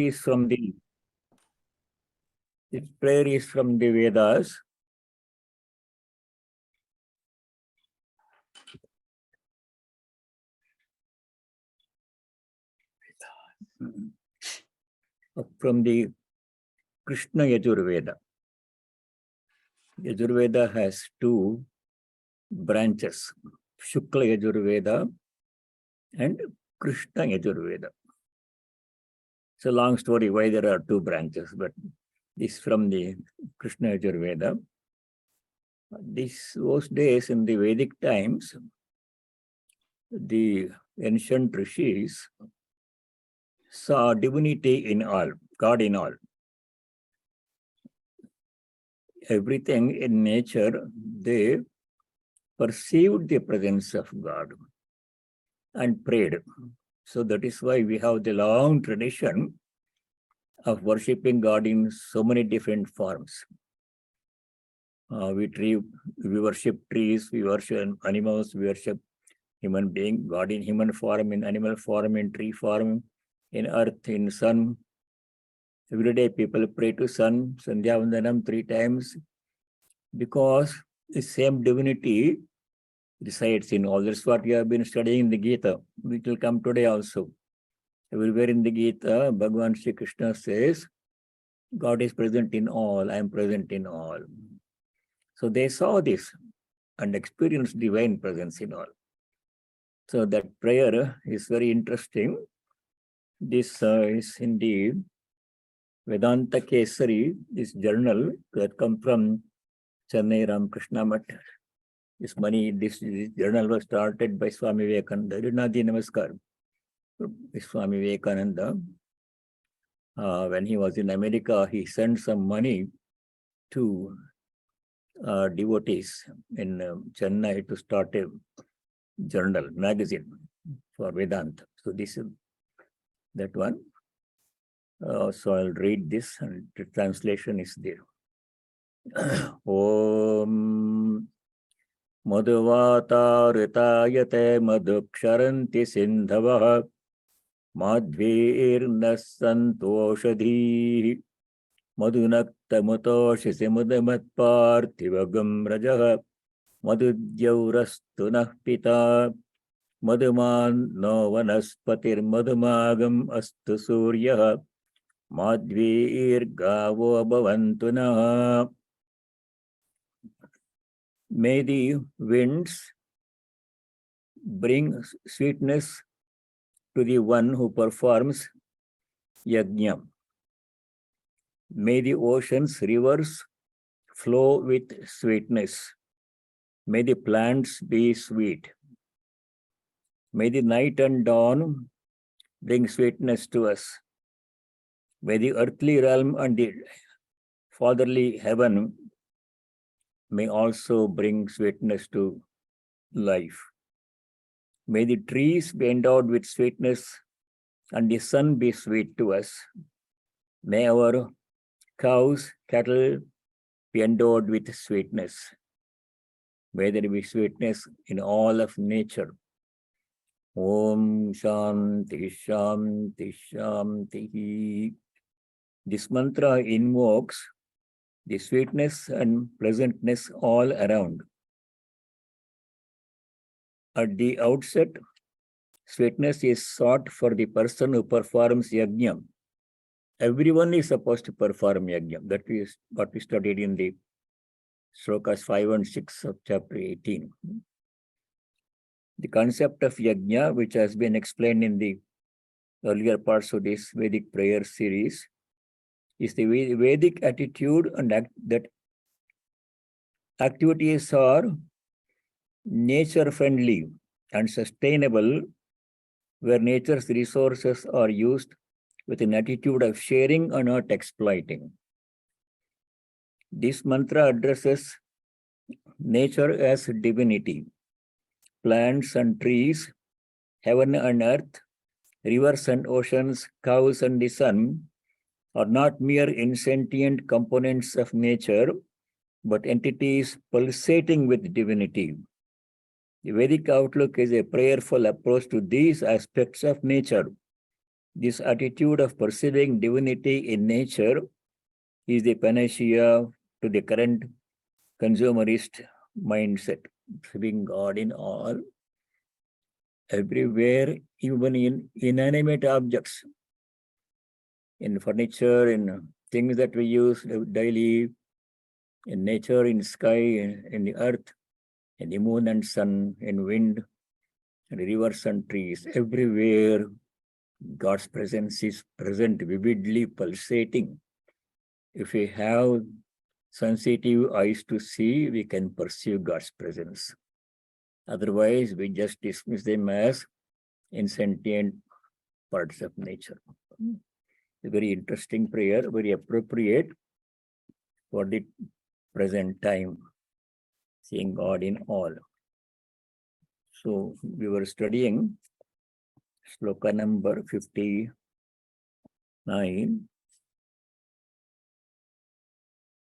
Is from the this prayer is from the Vedas. From the Krishna Yajurveda. Yajurveda has two branches, Shukla Yajurveda and Krishna Yajurveda. It's a long story why there are two branches, but this from the Krishna Yajurveda. Those days in the Vedic times, the ancient rishis saw divinity in all, God in all. Everything in nature, they perceived the presence of God and prayed. So that is why we have the long tradition of worshipping God in so many different forms. We worship trees, we worship animals, we worship human being, God in human form, in animal form, in tree form, in earth, in sun. Every day people pray to sun, Sandhya Vandanam 3 times, because the same divinity resides in all. That's what we have been studying in the Gita, which will come today also. Everywhere in the Gita, Bhagavan Sri Krishna says, God is present in all, I am present in all. So they saw this and experienced divine presence in all. So that prayer is very interesting. This is in the Vedanta Kesari, this journal that comes from Chennai Ramakrishna Math. This journal was started by Swami Vivekananda. Rinadi Namaskar. Swami Vivekananda, when he was in America, he sent some money to devotees in Chennai to start a journal, magazine for Vedanta. So this is that one. So I'll read this, and the translation is there. Om Madhvatarutayate madhuksharanti sindhavah madhvirna santoshadhi madhunaktamutoshisi madhamatparthivagam rajah madhudyaurastu pita madhuman no vanaspatir madhumagam astu suryah madhvirgavo bhavantuna. May the winds bring sweetness to the one who performs yajna. May the ocean's rivers flow with sweetness. May the plants be sweet. May the night and dawn bring sweetness to us. May the earthly realm and the fatherly heaven may also bring sweetness to life. May the trees be endowed with sweetness and the sun be sweet to us. May our cows, cattle be endowed with sweetness. May there be sweetness in all of nature. Om Shanti Shanti Shanti. This mantra invokes the sweetness and pleasantness all around. At the outset, sweetness is sought for the person who performs yajna. Everyone is supposed to perform yajna. That is what we studied in the slokas 5 and 6 of chapter 18. The concept of yajna, which has been explained in the earlier parts of this Vedic prayer series, is the Vedic attitude and that activities are nature-friendly and sustainable, where nature's resources are used with an attitude of sharing and not exploiting. This mantra addresses nature as divinity. Plants and trees, heaven and earth, rivers and oceans, cows and the sun are not mere insentient components of nature, but entities pulsating with divinity. The Vedic outlook is a prayerful approach to these aspects of nature, This attitude of perceiving divinity in nature is the panacea to the current consumerist mindset, perceiving God in all, everywhere, even in inanimate objects, in furniture, in things that we use daily, in nature, in sky, in the earth, in the moon and sun, in wind, in rivers and trees, everywhere God's presence is present, vividly pulsating. If we have sensitive eyes to see, we can perceive God's presence. Otherwise, we just dismiss them as insentient parts of nature. A very interesting prayer, very appropriate for the present time, seeing God in all. So we were studying sloka number 59,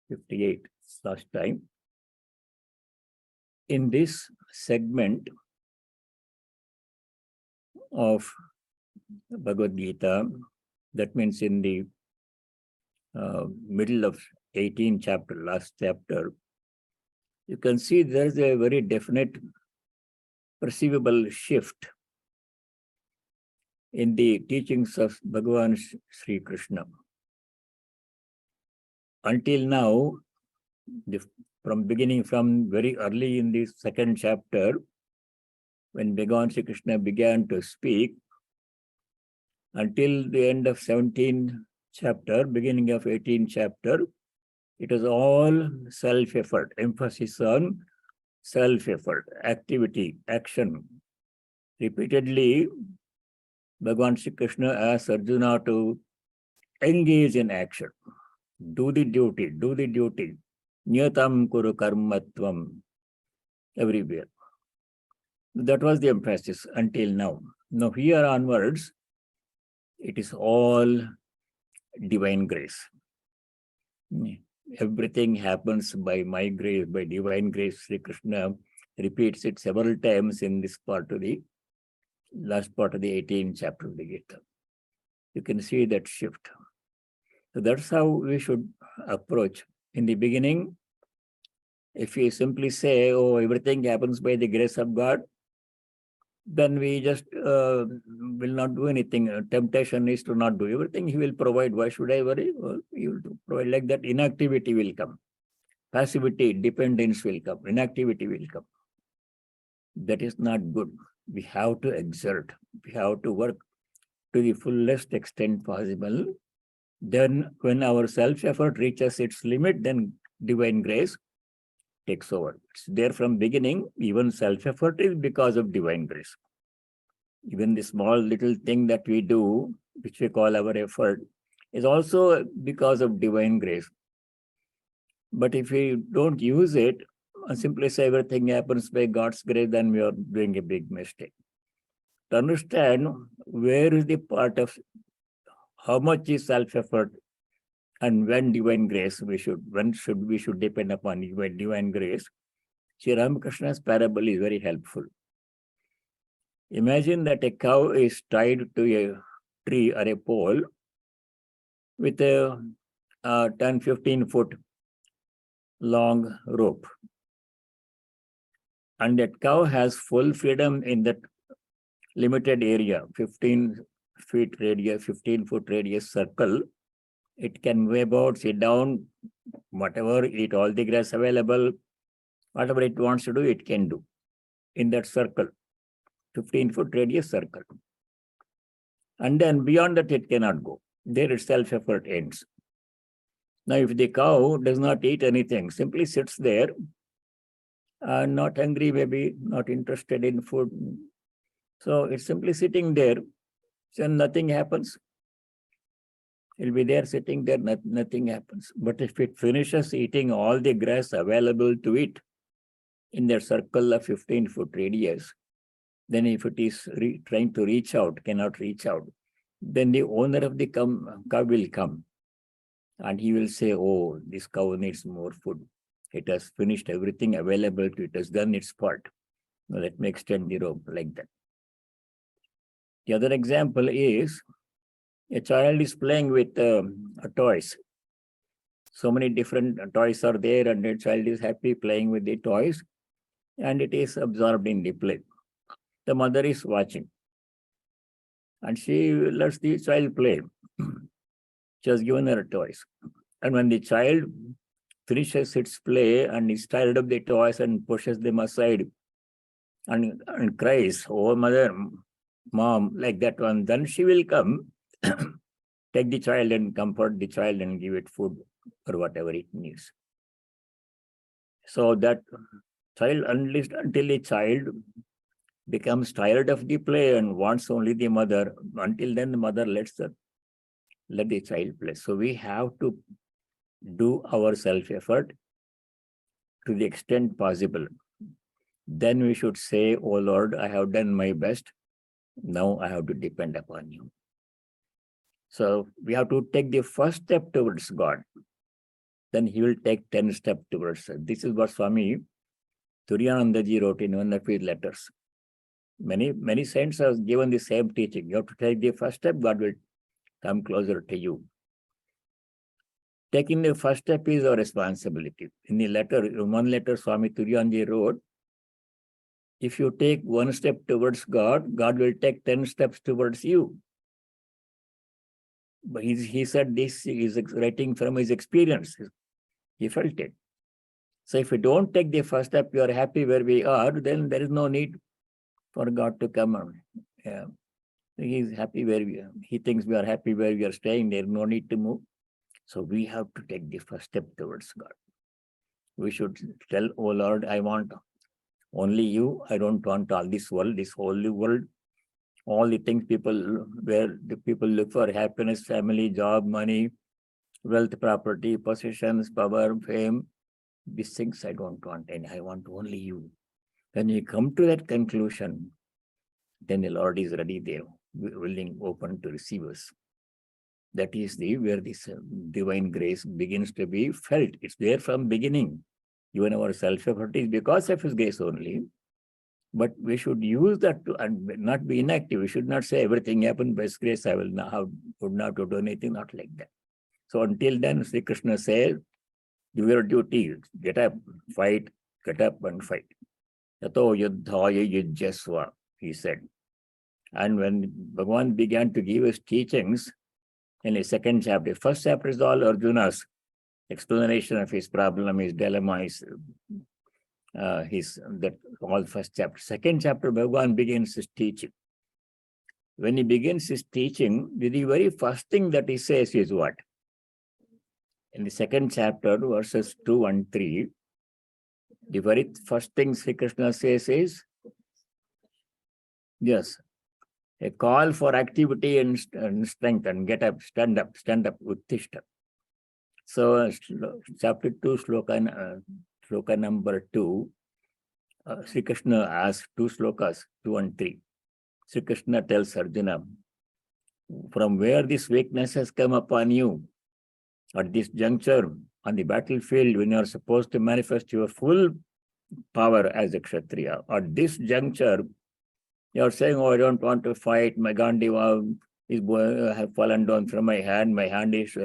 58 last time. In this segment of Bhagavad Gita, that means in the middle of 18th chapter, last chapter, you can see there's a very definite perceivable shift in the teachings of Bhagavan Sri Krishna. Until now, from very early in the second chapter, when Bhagavan Sri Krishna began to speak, until the end of 17th chapter, beginning of 18th chapter, it was all self-effort, emphasis on self-effort, activity, action. Repeatedly, Bhagavan Sri Krishna asked Arjuna to engage in action. Do the duty, do the duty. Nyatam kuru karmatvam. Everywhere. That was the emphasis until now. Now here onwards, it is all divine grace. Everything happens by my grace, by divine grace. Sri Krishna repeats it several times in this part of the last part of the 18th chapter of the Gita. You can see that shift. So that's how we should approach. In the beginning, if we simply say, oh, everything happens by the grace of God, then we just will not do anything. Temptation is to not do everything. He will provide. Why should I worry? Well, he will provide. Like that, inactivity will come. Passivity, dependence will come. Inactivity will come. That is not good. We have to exert. We have to work to the fullest extent possible. Then when our self-effort reaches its limit, then divine grace takes over. It's there from beginning. Even self-effort is because of divine grace. Even the small little thing that we do, which we call our effort, is also because of divine grace. But if we don't use it, and simply say everything happens by God's grace, then we are doing a big mistake. To understand where is the part of how much is self-effort and when divine grace we should depend upon divine grace, Sri Ramakrishna's parable is very helpful. Imagine that a cow is tied to a tree or a pole with a 10-15 foot long rope. And that cow has full freedom in that limited area, 15 foot radius circle. It can way about, sit down, whatever, eat all the grass available, whatever it wants to do, it can do in that circle, 15-foot radius circle. And then beyond that, it cannot go. There its self-effort ends. Now, if the cow does not eat anything, simply sits there, not hungry, maybe not interested in food. So it's simply sitting there, so nothing happens. It'll be there sitting there, nothing happens. But if it finishes eating all the grass available to it in their circle of 15-foot radius, then if it is trying to reach out, cannot reach out, then the owner of the cow will come and he will say, oh, this cow needs more food. It has finished everything available to it, has done its part. Now let me extend the rope like that. The other example is A child is playing with toys. So many different toys are there, and the child is happy playing with the toys, and it is absorbed in the play. The mother is watching, and she lets the child play. She has given her toys. And when the child finishes its play and is tired of the toys and pushes them aside and cries, "Oh, mother, mom," like that one, then she will come, take the child and comfort the child and give it food or whatever it needs. So that child, until the child becomes tired of the play and wants only the mother, until then the mother let the child play. So we have to do our self-effort to the extent possible. Then we should say, "Oh Lord, I have done my best. Now I have to depend upon you." So we have to take the first step towards God. Then he will take 10 steps towards us. This is what Swami Turiyanandaji wrote in one of his letters. Many saints have given the same teaching. You have to take the first step, God will come closer to you. Taking the first step is our responsibility. In one letter Swami Turiyanandaji wrote, if you take one step towards God, God will take 10 steps towards you. But he said this is writing from his experience. He felt it. So if we don't take the first step, we are happy where we are, then there is no need for God to come on. Yeah. He is happy where we are. He thinks we are happy where we are staying. There is no need to move. So we have to take the first step towards God. We should tell, "Oh Lord, I want only you. I don't want all this world, this holy world, all the things where the people look for happiness, family, job, money, wealth, property, possessions, power, fame. These things I don't want, and I want only you." When you come to that conclusion, then the Lord is ready there, willing, open to receive us. That is where this divine grace begins to be felt. It's there from beginning. Even our self-effort is because of His grace only. But we should use that and not be inactive. We should not say everything happened by His grace. I would not have to do anything, not like that. So until then, Sri Krishna says, do your duty, get up, fight, get up and fight. Yato yuddhaya yujyasva, he said. And when Bhagavan began to give his teachings in the second chapter, first chapter is all Arjuna's explanation of his problem, his dilemma, all first chapter. Second chapter, Bhagavan begins his teaching. When he begins his teaching, the very first thing that he says is what? In the second chapter, verses 2 and 3, the very first thing Sri Krishna says is, yes, a call for activity and strength, and get up, stand up, uttishta. So chapter 2, sloka number 2, Sri Krishna asks two slokas, 2 and 3. Sri Krishna tells Arjuna, from where this weakness has come upon you, at this juncture on the battlefield, when you are supposed to manifest your full power as a Kshatriya, at this juncture, you are saying, "Oh, I don't want to fight. My Gandiva have fallen down from my hand is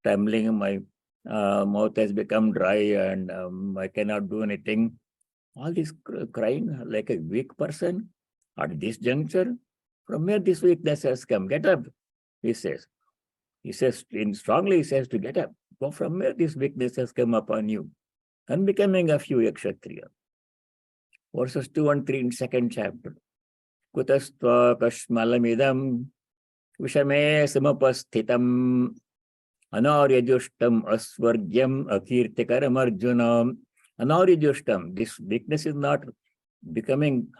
trembling, my mouth has become dry, and I cannot do anything." All this crying like a weak person at this juncture. From where this weakness has come? Get up, he says. He says, strongly he says to get up. Go from where this weakness has come upon you. Unbecoming of you, a Kshatriya. Verses 2 and 3 in second chapter. Kutastva kashmalamidam vishame samapasthitam anaryajushtam asvargyam akirtikaram arjuna. Anaryajushtam. This weakness is not becoming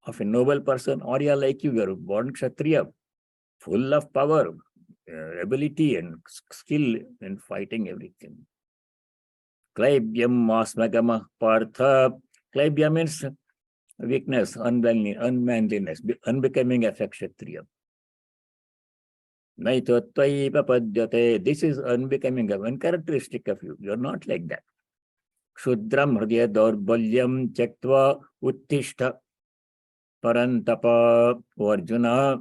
of a noble person, or you are like you are born Kshatriya, full of power, ability and skill in fighting everything. Klaibyam masmagama partha. Klaibya means weakness, unmanliness, unbecoming of a Kshatriya. Naitottvai papadyate. This is unbecoming, uncharacteristic of you. You are not like that. Shudram hridaya daurbalyam chaktva uttishta parantapa. O Arjuna,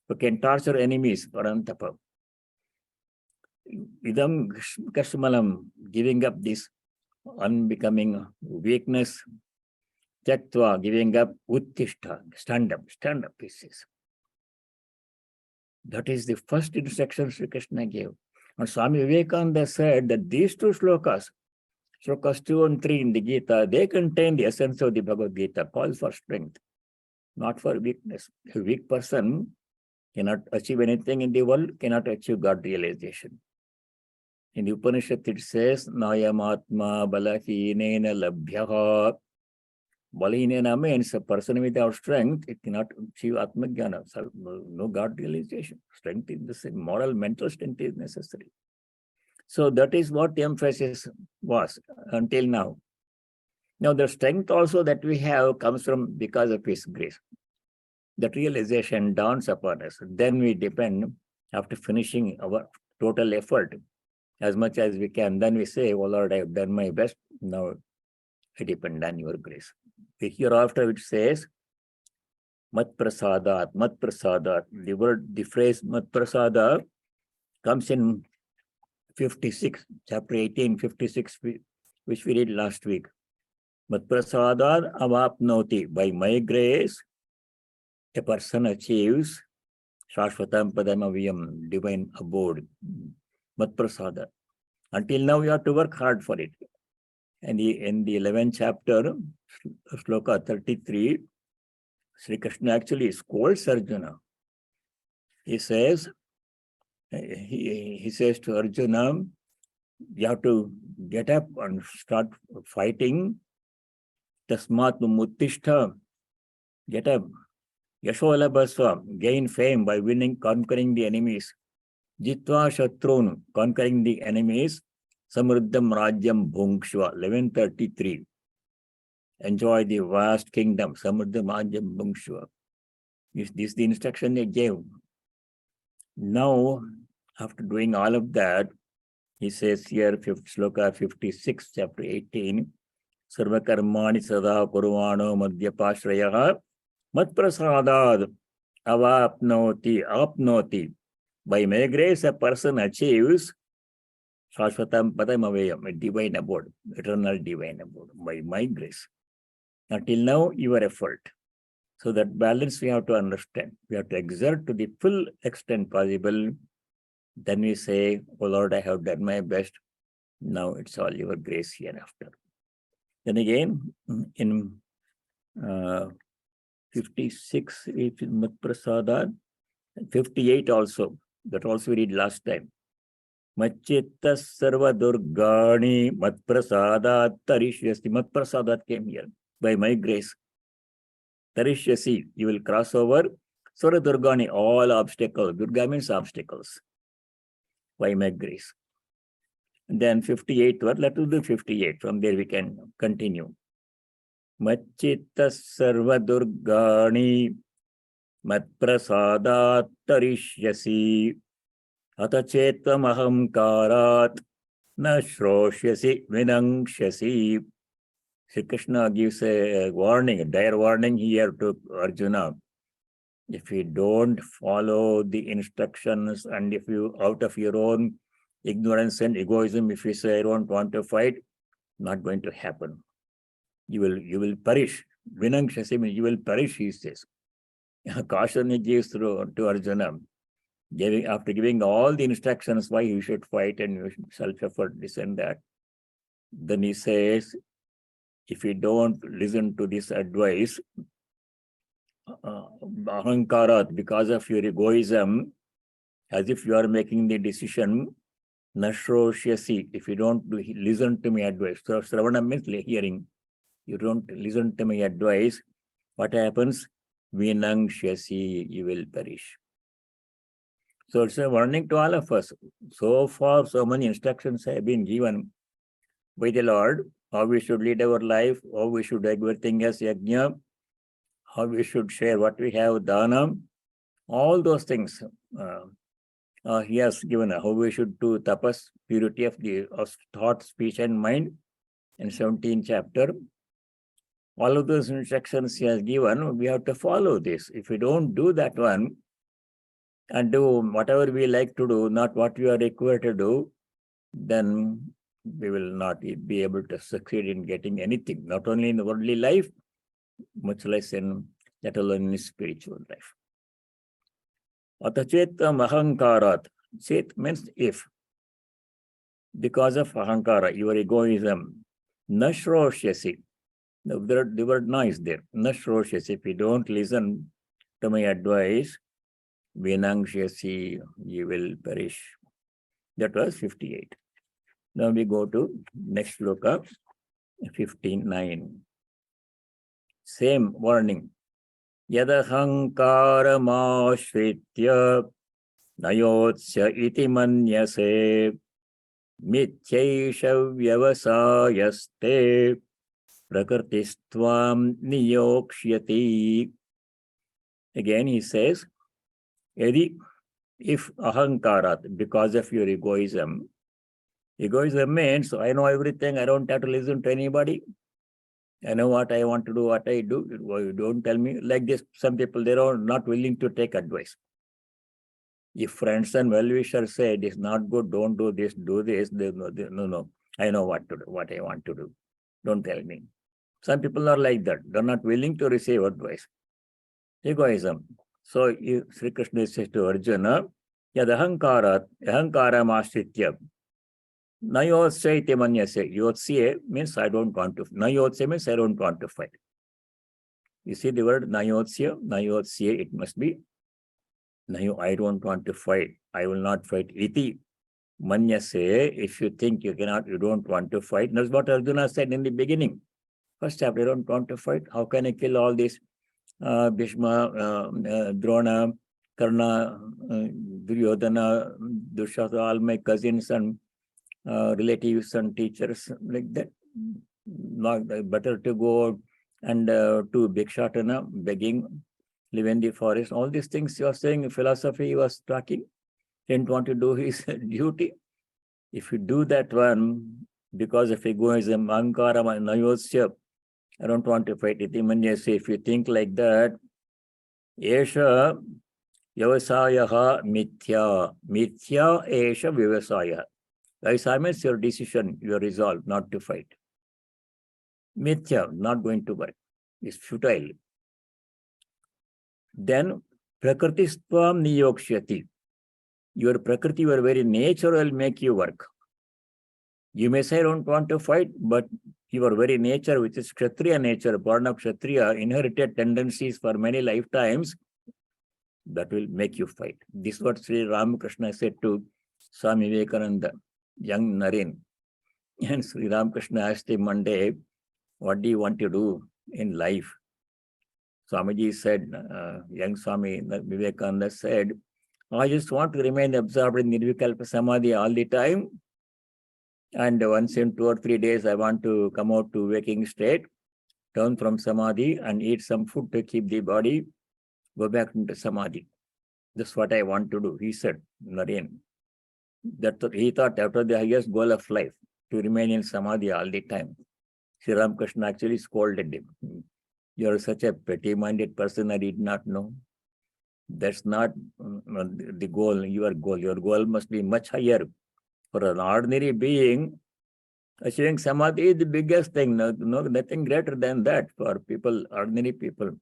who can torture enemies, parantapa. Idam Kashmalam, giving up this unbecoming weakness, Tyaktva, giving up Uttishta, stand up, he says. That is the first instruction Sri Krishna gave. And Swami Vivekananda said that these two slokas 2 and 3 in the Gita, they contain the essence of the Bhagavad Gita, calls for strength, not for weakness. A weak person cannot achieve anything in the world, cannot achieve God realization. In the Upanishad, it says, Nayamatma balahinena labhyaha. Balahinena means a person without strength, it cannot achieve Atmajnana, no God realization. Strength is the same, moral, mental strength is necessary. So that is what the emphasis was until now. Now the strength also that we have comes from because of His grace. That realization dawns upon us. Then we depend, after finishing our total effort, as much as we can, then we say, oh Lord, I have done my best. Now I depend on your grace. Hereafter it says, Mat prasadat. The phrase Mat prasada comes in 56, chapter 18, 56, which we read last week. Mat prasadat avapnoti. By my grace, a person achieves Shashvatam Padamaviyam, divine abode. Mat prasada. Until now, we have to work hard for it. And in the 11th chapter, sloka 33, Sri Krishna actually scolds Arjuna. He says, he says to Arjuna, you have to get up and start fighting. Tasmat muttishta, get up. Yashola basva, gain fame by conquering the enemies. Jitva shatrun, conquering the enemies. Samruddham Rajyam Bhungshva, 1133. Enjoy the vast kingdom. Samruddham Rajyam Bhungshva. This is the instruction they gave. Now, after doing all of that, he says here, sloka 56, chapter 18, Sarva karmani sada kurvano madhyapashrayaha matprasadad apnoti. By my grace, a person achieves Shashvatam Padamavayam, a divine abode, eternal divine abode, by my grace. Until now, your effort. So that balance we have to understand. We have to exert to the full extent possible. Then we say, oh Lord, I have done my best. Now it's all your grace hereafter. Then again, in 56, Mat Prasadad, 58 also, that also we read last time. Machitta sarva durgani matprasadat tarishyasi. Matprasadat came here. By my grace. Tarishyasi, you will cross over. Sarva durgani, all obstacles. Durga means obstacles. By my grace. And then 58, let us do 58. From there we can continue. Machitta sarva durgani matprasadat tarishyasi. Atachetvam ahamkarat na shroshyasi vinangshasi. Sri Krishna gives a warning, a dire warning here to Arjuna. If you don't follow the instructions and if you, out of your own ignorance and egoism, if you say, I don't want to fight, not going to happen. You will perish. Vinangshasi means you will perish, he says. Caution he gives to Arjuna. After giving all the instructions why you should fight and you should self-effort, this and that, then he says, if you don't listen to this advice, ahankarat, because of your egoism, as if you are making the decision, nashroshyasi, if you don't listen to my advice. So Sravana means hearing. You don't listen to my advice, what happens? Vinangshasi, you will perish. So it's a warning to all of us. So far, so many instructions have been given by the Lord, how we should lead our life, how we should do everything as yajna, how we should share what we have, dana, all those things. He has given how we should do tapas, purity of thought, speech, and mind in 17th chapter. All of those instructions he has given, we have to follow this. If we don't do that one, and do whatever we like to do, not what we are required to do, then we will not be able to succeed in getting anything, not only in the worldly life, much less in, let alone in spiritual life. Atachetam ahankarat. Chet means if. Because of ahankara, your egoism, nashroshyasi. The word na is there. Nashroshyasi. If you don't listen to my advice, vinangsyasi, you will perish. That was 58. Now we go to next sloka, 15:9. Same warning. Yadahankaramashritya nayotsya iti manyase mityaisha vyavasayaste prakartistvam niyokshyati. Again he says, if ahankarat, because of your egoism, egoism means I know everything, I don't have to listen to anybody. I know what I want to do, what I do. You don't tell me. Like this, some people, they are not willing to take advice. If friends and well-wishers say, it is not good, don't do this, do this. No. I know what to do, what I want to do. Don't tell me. Some people are like that. They're not willing to receive advice. Egoism. So Sri Krishna says to Arjuna, Yad ahankara mashritya. Nayotsya iti manyase. Yotsya means I don't want to. Nayotsya means I don't want to fight. You see the word nayotsya? Nayotsya, it must be. I don't want to fight. I will not fight. Iti manyase. If you think you cannot, you don't want to fight. That's what Arjuna said in the beginning. First chapter, I don't want to fight. How can I kill all this? Bhishma, Drona, Karna, Duryodhana, Dushasana, all my cousins and relatives and teachers like that. Not better to go and to Bhikshatana, begging, live in the forest. All these things you are saying, philosophy he was talking, didn't want to do his duty. If you do that one, because of egoism, ahankara, nayotsya, I don't want to fight it. If you think like that, esha vyavasayaha mithya. Mithya esha vyavasaya. Vyavasaya means your decision, your resolve not to fight. Mithya, not going to work. It's futile. Then prakrtistvam niyokshyati. Your prakriti, your very nature will make you work. You may say, I don't want to fight, but your very nature, which is Kshatriya nature, born of Kshatriya, inherited tendencies for many lifetimes, that will make you fight. This is what Sri Ramakrishna said to Swami Vivekananda, young Naren. And Sri Ramakrishna asked him one day, what do you want to do in life? Swamiji said, young Swami Vivekananda said, I just want to remain absorbed in Nirvikalpa Samadhi all the time. And once in 2 or 3 days, I want to come out to waking state, turn from Samadhi and eat some food to keep the body, go back into Samadhi. That's what I want to do, he said, Naren. That he thought that was the highest goal of life, to remain in Samadhi all the time. Sri Ramakrishna actually scolded him. You are such a petty-minded person, I did not know. That's not the goal, your goal. Your goal must be much higher. For an ordinary being, achieving Samadhi is the biggest thing. Nothing greater than that for people, ordinary people.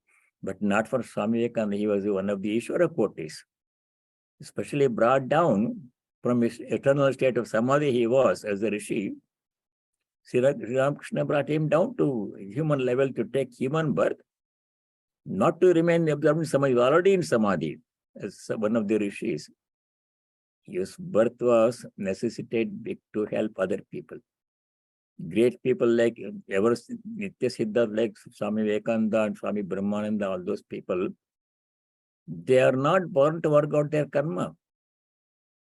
But not for Swami Vivekananda. He was one of the Ishvara Kotis. Especially brought down from his eternal state of Samadhi he was as a Rishi. Sri Ramakrishna brought him down to human level to take human birth, not to remain absorbed in Samadhi. He was already in Samadhi as one of the Rishis. His birth was necessitated to help other people. Great people like Nitya Siddha, like Swami Vivekananda and Swami Brahmarupananda, all those people, they are not born to work out their karma.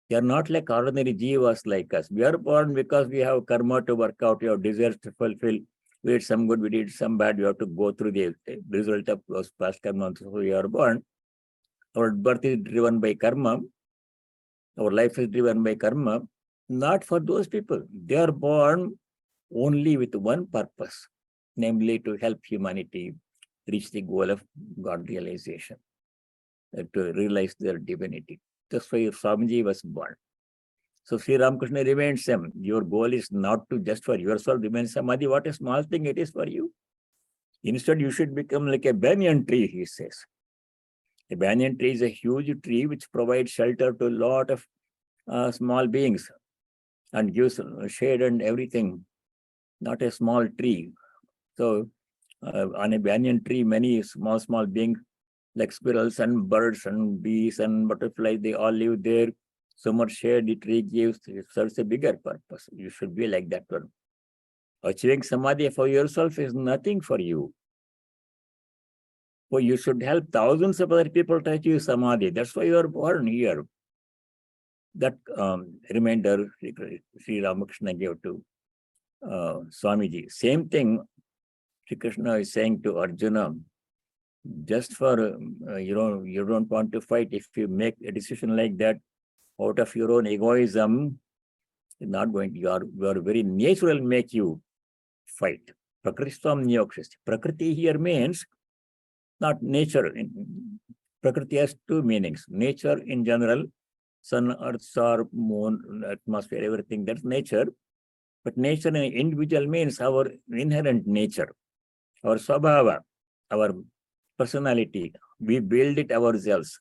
They are not like ordinary jivas like us. We are born because we have karma to work out, we have desires to fulfill. We did some good, we did some bad, we have to go through the result of those past karma. So we are born. Our birth is driven by karma. Our life is driven by karma. Not for those people. They are born only with one purpose, namely to help humanity reach the goal of God realization, to realize their divinity. That's why Swamiji was born. So Sri Ramakrishna reminds them, your goal is not to just for yourself remain samadhi. What a small thing it is for you. Instead, you should become like a banyan tree, he says. A banyan tree is a huge tree which provides shelter to a lot of small beings and gives shade and everything. Not a small tree. So on a banyan tree, many small beings like squirrels and birds and bees and butterflies, they all live there. So much shade the tree gives, it serves a bigger purpose. You should be like that one. Achieving samadhi for yourself is nothing for you. So you should help thousands of other people to achieve samadhi. That's why you are born here. That reminder Sri Ramakrishna gave to Swamiji. Same thing Sri Krishna is saying to Arjuna. Just for you don't want to fight. If you make a decision like that out of your own egoism, it's not going to. Your very nature will make you fight. Prakritistam niyokshasti. Prakriti here means not nature. Prakriti has two meanings. Nature in general, sun, earth, star, moon, atmosphere, everything, that's nature. But nature in individual means our inherent nature, our swabhava, our personality. We build it ourselves.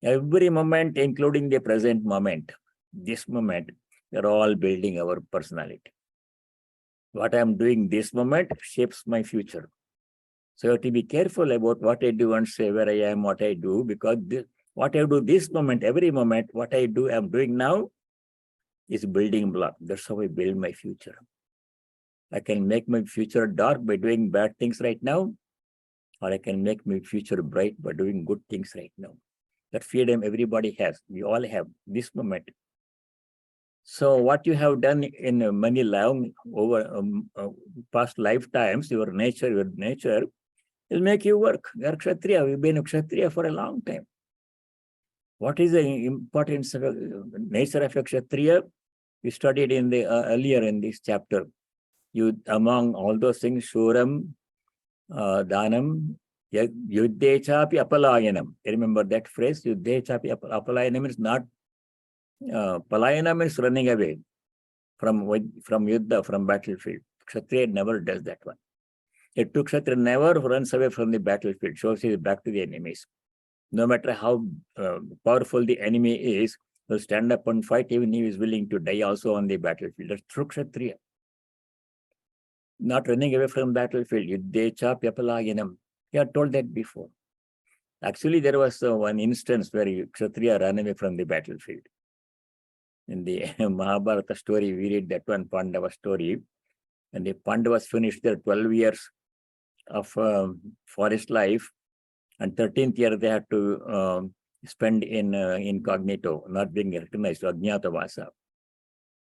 Every moment, including the present moment, this moment, we're all building our personality. What I'm doing this moment shapes my future. So you have to be careful about what I do and say where I am, what I do, because what I do this moment, every moment, what I do, I'm doing now is building block. That's how I build my future. I can make my future dark by doing bad things right now, or I can make my future bright by doing good things right now. That freedom everybody has. We all have this moment. So what you have done in many over past lifetimes, your nature will make you work. You are Kshatriya. We've been a Kshatriya for a long time. What is the importance of nature of a Kshatriya? We studied in the earlier in this chapter. You among all those things, Shuram, Danam, Yuddhe chapi apalayanam. Remember that phrase? Yuddhe chapi apalayanam is not palayana means running away from Yuddha, from battlefield. Kshatriya never does that one. A true Kshatriya never runs away from the battlefield, shows he is back to the enemies. No matter how powerful the enemy is, he'll stand up and fight, even if he is willing to die also on the battlefield. That's true Kshatriya. Not running away from battlefield. Yuddhe chapi apalayanam. We had told that before. Actually, there was one instance where Kshatriya ran away from the battlefield. In the Mahabharata story, we read that one Pandava story. And the Pandavas finished their 12 years of forest life. And 13th year, they had to spend in incognito, not being recognized, Ajñātavāsa.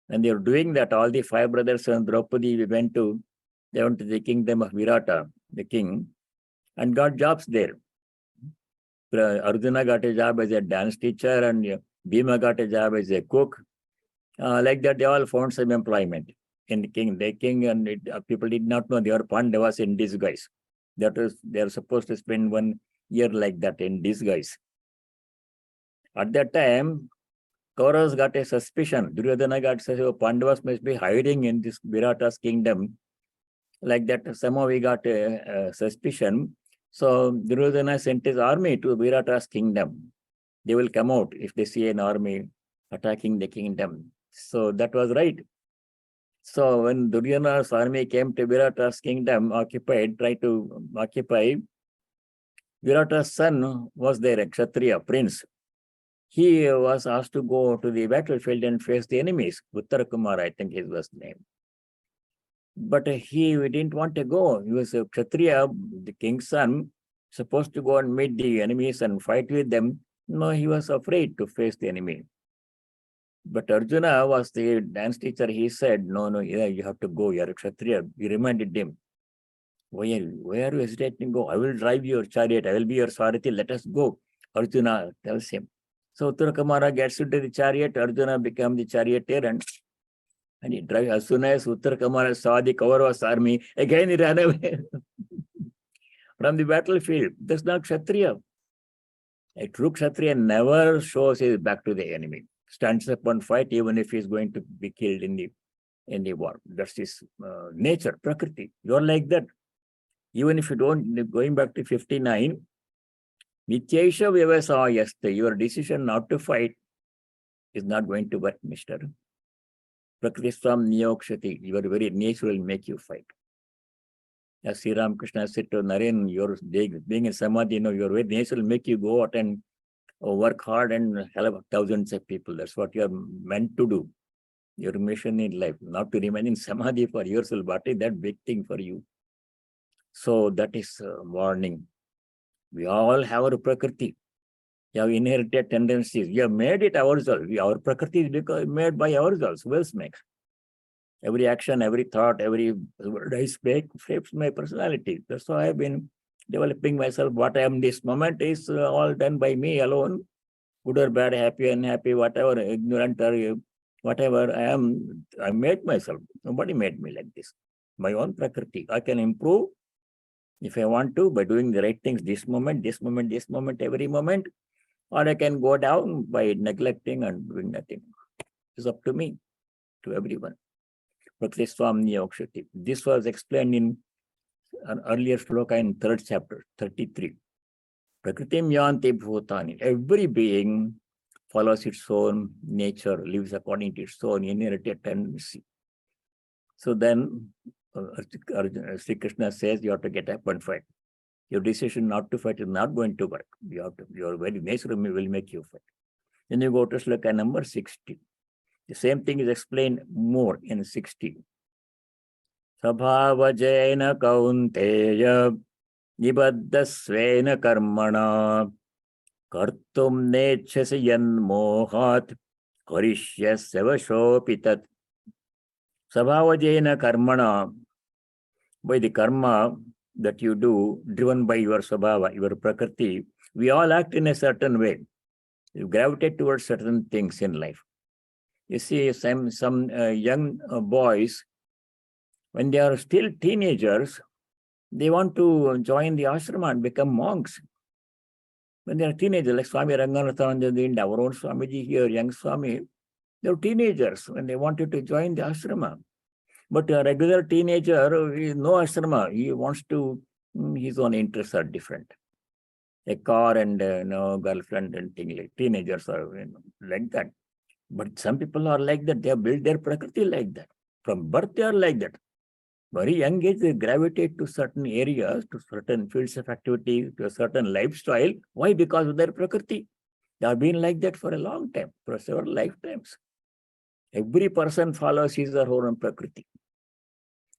And they were doing that. All the 5 brothers and Draupadi, went to the kingdom of Virata, the king, and got jobs there. Arjuna got a job as a dance teacher, and Bhima got a job as a cook. Like that, they all found some employment in the king. The king and people did not know they were Pandavas in disguise. They are supposed to spend 1 year like that in disguise. At that time, Kauravas got a suspicion. Duryodhana got suspicion. Pandavas must be hiding in this Virata's kingdom. Like that, somehow we got a suspicion. So Duryodhana sent his army to Virata's kingdom. They will come out if they see an army attacking the kingdom. So that was right. So when Duryodhana's army came to Virata's kingdom, tried to occupy, Virata's son was there, a Kshatriya prince. He was asked to go to the battlefield and face the enemies. Uttarakumara, I think his was name. But he didn't want to go. He was a Kshatriya, the king's son, supposed to go and meet the enemies and fight with them. No, he was afraid to face the enemy. But Arjuna was the dance teacher. He said, no, you have to go. You are a Kshatriya. He reminded him, why are you hesitating to go? I will drive your chariot. I will be your Sarathi. Let us go. Arjuna tells him. So Uttarakumara gets into the chariot. Arjuna becomes the charioteer and he drives. As soon as Uttarakumara saw the Kauravas army, again he ran away from the battlefield. That's not Kshatriya. A true Kshatriya never shows his back to the enemy. Stands up and fight even if he's going to be killed in the war. That's his nature, Prakriti. You're like that. Even if you don't, going back to 59, Nityaisha Vyavasayasta, your decision not to fight is not going to work, Mr. Prakritistam Niyokshati, your very nature will make you fight. As Sri Ramakrishna said to Naren, you're being in Samadhi, your very nature will make you go out and work hard and help thousands of people. That's what you're meant to do. Your mission in life, not to remain in Samadhi for yourself. What is that big thing for you? So that is a warning. We all have our Prakriti. We have inherited tendencies. We have made it ourselves. Our Prakriti is made by ourselves. Who else makes? Every action, every thought, every word I speak shapes my personality. That's why I've been developing myself. What I am this moment is all done by me alone. Good or bad, happy, unhappy, whatever, ignorant or whatever I am, I made myself. Nobody made me like this. My own Prakriti. I can improve if I want to by doing the right things this moment, every moment. Or I can go down by neglecting and doing nothing. It's up to me, to everyone. This was explained in an earlier sloka in 3rd chapter, 33. Prakritim yanti bhutani. Every being follows its own nature, lives according to its own inherited tendency. So then, Sri Krishna says you have to get up and fight. Your decision not to fight is not going to work. Your very nature will make you fight. Then you go to sloka number 60. The same thing is explained more in 60. Sabhavajena kaunteya nibaddhasvena karmana kartum nechasi yanmohat karishyasya vashopitat. Sabhavajena karmana, by the karma that you do, driven by your sabhava, your prakriti, we all act in a certain way. You gravitate towards certain things in life. You see, some young boys, when they are still teenagers, they want to join the ashrama and become monks. When they are teenagers, like Swami Ranganathananda, our own Swamiji here, young Swami, they were teenagers when they wanted to join the ashrama. But a regular teenager, no ashrama, he wants to, his own interests are different. A car and girlfriend and things like teenagers are like that. But some people are like that. They have built their prakriti like that. From birth, they are like that. Very young age, they gravitate to certain areas, to certain fields of activity, to a certain lifestyle. Why? Because of their prakriti. They have been like that for a long time, for several lifetimes. Every person follows his or her own prakriti.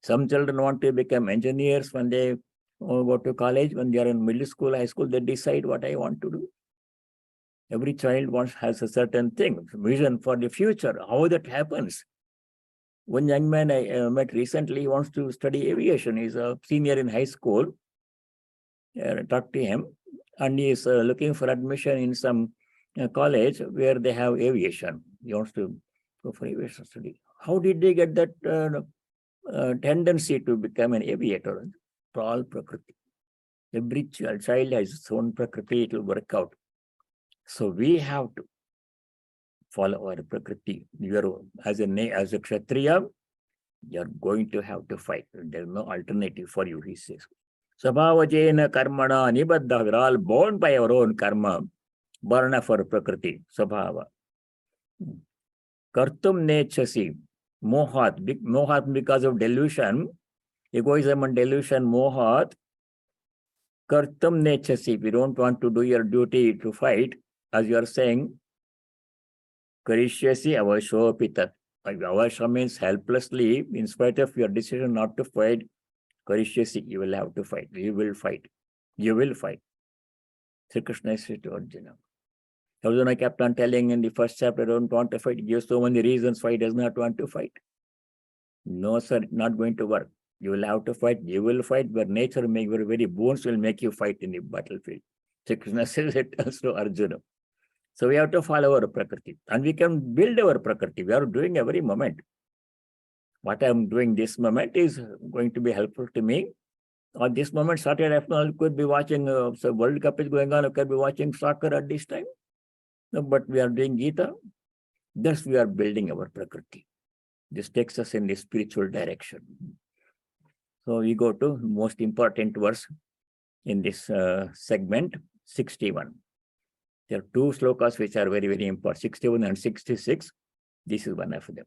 Some children want to become engineers when they go to college. When they are in middle school, high school, they decide what I want to do. Every child has a certain thing, vision for the future. How that happens? One young man I met recently wants to study aviation. He's a senior in high school. I talked to him, and he is looking for admission in some college where they have aviation. He wants to go for aviation study. How did they get that tendency to become an aviator? For all prakriti. Every child has its own prakriti, it will work out. So we have to follow our prakriti. As a Kshatriya, you're going to have to fight. There's no alternative for you, he says. Sabhavajena karmana nibaddha. We're all born by our own karma. Varna for prakriti, sabhava. Kartum nechasi. Mohat because of delusion, egoism and delusion, mohat. Kartum nechasi. If you don't want to do your duty to fight, as you are saying, karishyasi avashopitat. Avasha means helplessly, in spite of your decision not to fight, karishyasi, you will have to fight. You will fight. You will fight. Sri Krishna said to Arjuna. Arjuna kept on telling in the first chapter, don't want to fight. He gives so many reasons why he does not want to fight. No, sir, not going to work. You will have to fight. You will fight, but nature, your very bones will make you fight in the battlefield. Sri Krishna says it also Arjuna. So we have to follow our prakriti, and we can build our prakriti. We are doing every moment. What I am doing this moment is going to be helpful to me. At this moment, Saturday afternoon, could be watching, so World Cup is going on, you could be watching soccer at this time. No, but we are doing Gita. Thus, we are building our Prakriti. This takes us in the spiritual direction. So we go to most important verse in this segment, 61. There are two slokas which are very, very important, 61 and 66. This is one of them.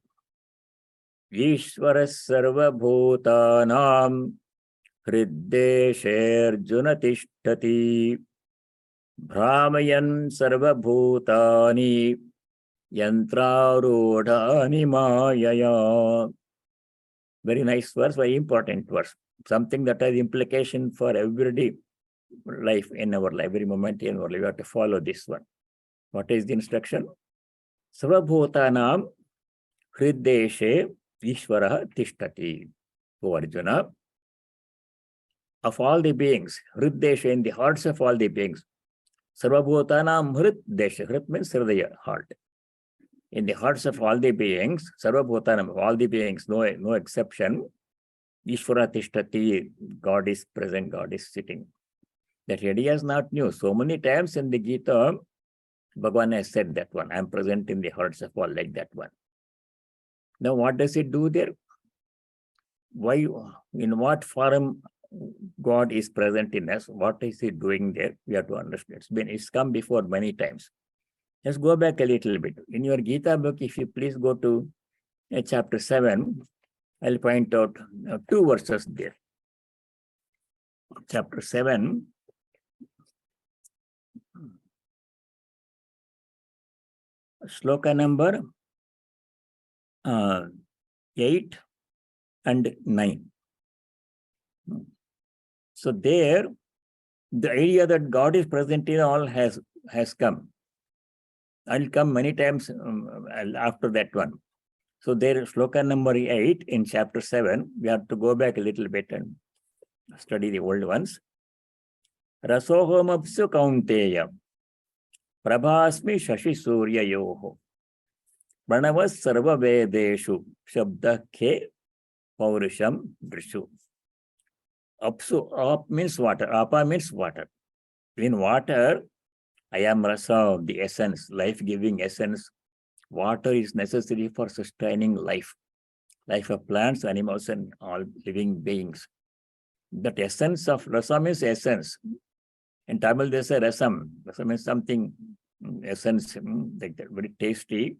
Ishvara sarva bhutanam hriddesherjuna tishtati Brahmayan sarva bhutani yantrarodhani mayaya. Very nice verse, very important verse. Something that has implication for everyday life in our life, every moment in our life. We have to follow this one. What is the instruction? Sarva bhutanam hriddeshe Ishvara tishtati. O Arjuna, of all the beings, hriddeshe, in the hearts of all the beings, Sarva bhutanam hriddeshe, hrit means hridaya, heart. In the hearts of all the beings, Sarva bhutanam, all the beings, no exception, Ishvara tishtati, God is present, God is sitting. That idea is not new. So many times in the Gita, Bhagavan has said that one, I am present in the hearts of all, like that one. Now, what does it do there? Why, in what form God is present in us? What is He doing there? We have to understand. It's come before many times. Let's go back a little bit. In your Gita book, if you please go to chapter 7, I'll point out two verses there. Chapter 7. Sloka number 8 and 9. So there, the idea that God is present in all has come. I'll come many times after that one. So there, sloka number 8 in chapter 7, we have to go back a little bit and study the old ones. Rasohomapsu kaunteya prabhasmi shashi surya yoho pranavas sarva vedeshu shabda khe paurusham drishu. Apsu, up means water, apa means water. In water, I am rasa, the essence, life-giving essence. Water is necessary for sustaining life of plants, animals, and all living beings. That essence of rasa means essence. In Tamil, they say rasam. Rasam means something, essence, like that, very tasty,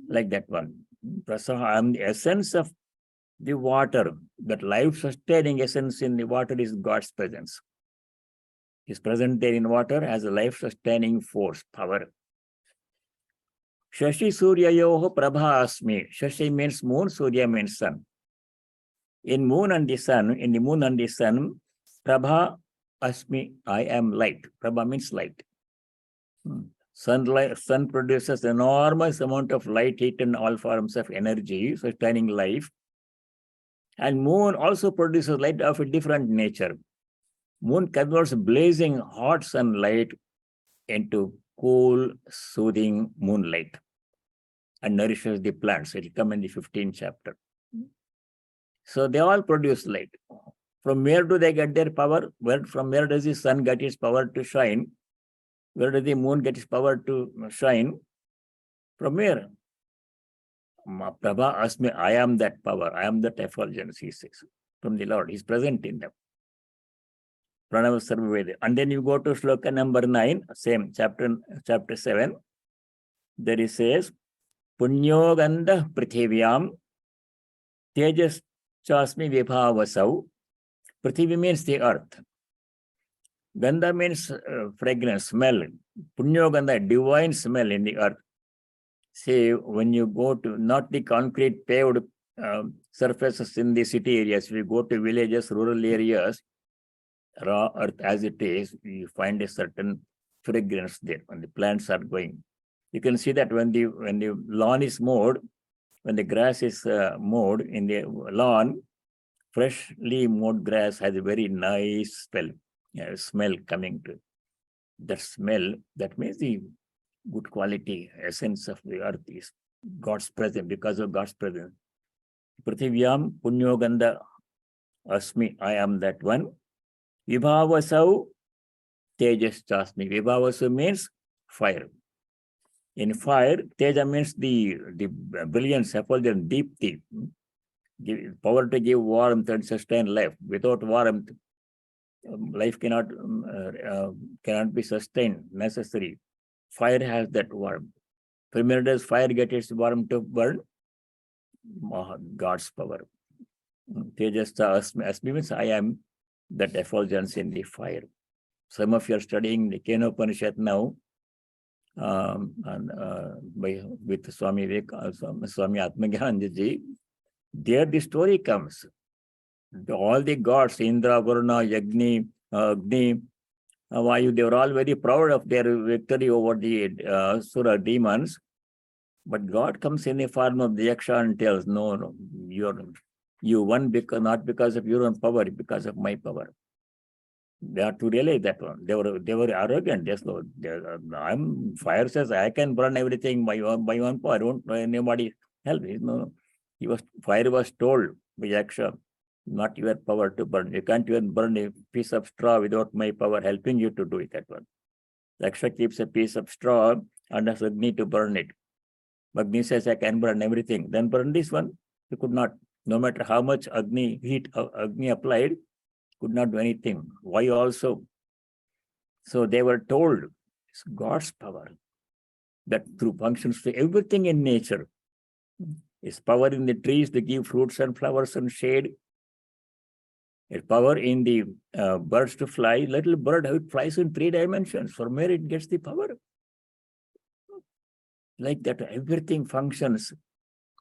like that one. Rasa, I am the essence of the water. That life-sustaining essence in the water is God's presence. Is present there in water as a life-sustaining force, power. Shashi Surya Yoho Prabha Asmi. Shashi means moon, Surya means sun. In moon and the sun, Prabha Asmi, I am light. Prabha means light. Sun produces enormous amount of light, heat, and all forms of energy, sustaining life. And moon also produces light of a different nature. Moon converts blazing hot sunlight into cool, soothing moonlight and nourishes the plants. It will come in the 15th chapter. So they all produce light. From where do they get their power? From where does the sun get its power to shine? Where does the moon get its power to shine? From where? Prabha Asmi, I am that power. I am that effulgence, he says. From the Lord. He's present in them. Pranava Sarvaveda. And then you go to sloka number 9, same chapter 7. There it says, Punyoganda Prithivyam Tejas Chasmi Vibhavasau. Prithvi means the earth. Gandha means fragrance, smell. Punyoganda, divine smell in the earth. Say, when you go to, not the concrete paved surfaces in the city areas, we go to villages, rural areas, raw earth as it is, you find a certain fragrance there when the plants are going. You can see that when the lawn is mowed, when the grass is mowed in the lawn, freshly mowed grass has a very nice smell coming to it. That smell, that means the good quality essence of the earth is God's presence, because of God's presence. Prithivyam Punyoganda Asmi, I am that one. Vibhavasau Tejas.Asmi. Vibhavasu means fire. In fire, Teja means the brilliance, effulgence, deepti. Power to give warmth and sustain life. Without warmth, life cannot be sustained, necessary. Fire has that warmth. From where does fire get its warmth to burn? God's power. Asmi means I am that effulgence in the fire. Some of you are studying the Upanishad now, with Swami Vivekananda, Swami Atmagyanandaji. There the story comes. All the gods, Indra, Varuna, Agni, Vayu, they were all very proud of their victory over the Sura demons. But God comes in the form of the Yaksha and tells, no, you won not because of your own power, because of my power. They have to realize that one. They were arrogant. Yes, Lord. Fire says I can burn everything by one power. I don't know anybody help. No. Fire was told by Yaksha, not your power to burn. You can't even burn a piece of straw without my power helping you to do it. That one. Yaksha keeps a piece of straw and has Agni to burn it. Agni says I can burn everything. Then burn this one. You could not. No matter how much heat Agni applied, could not do anything. Why also? So they were told it's God's power that through functions to everything in nature. His power in the trees to give fruits and flowers and shade. His power in the birds to fly. Little bird, how it flies in 3 dimensions. From where it gets the power? Like that, everything functions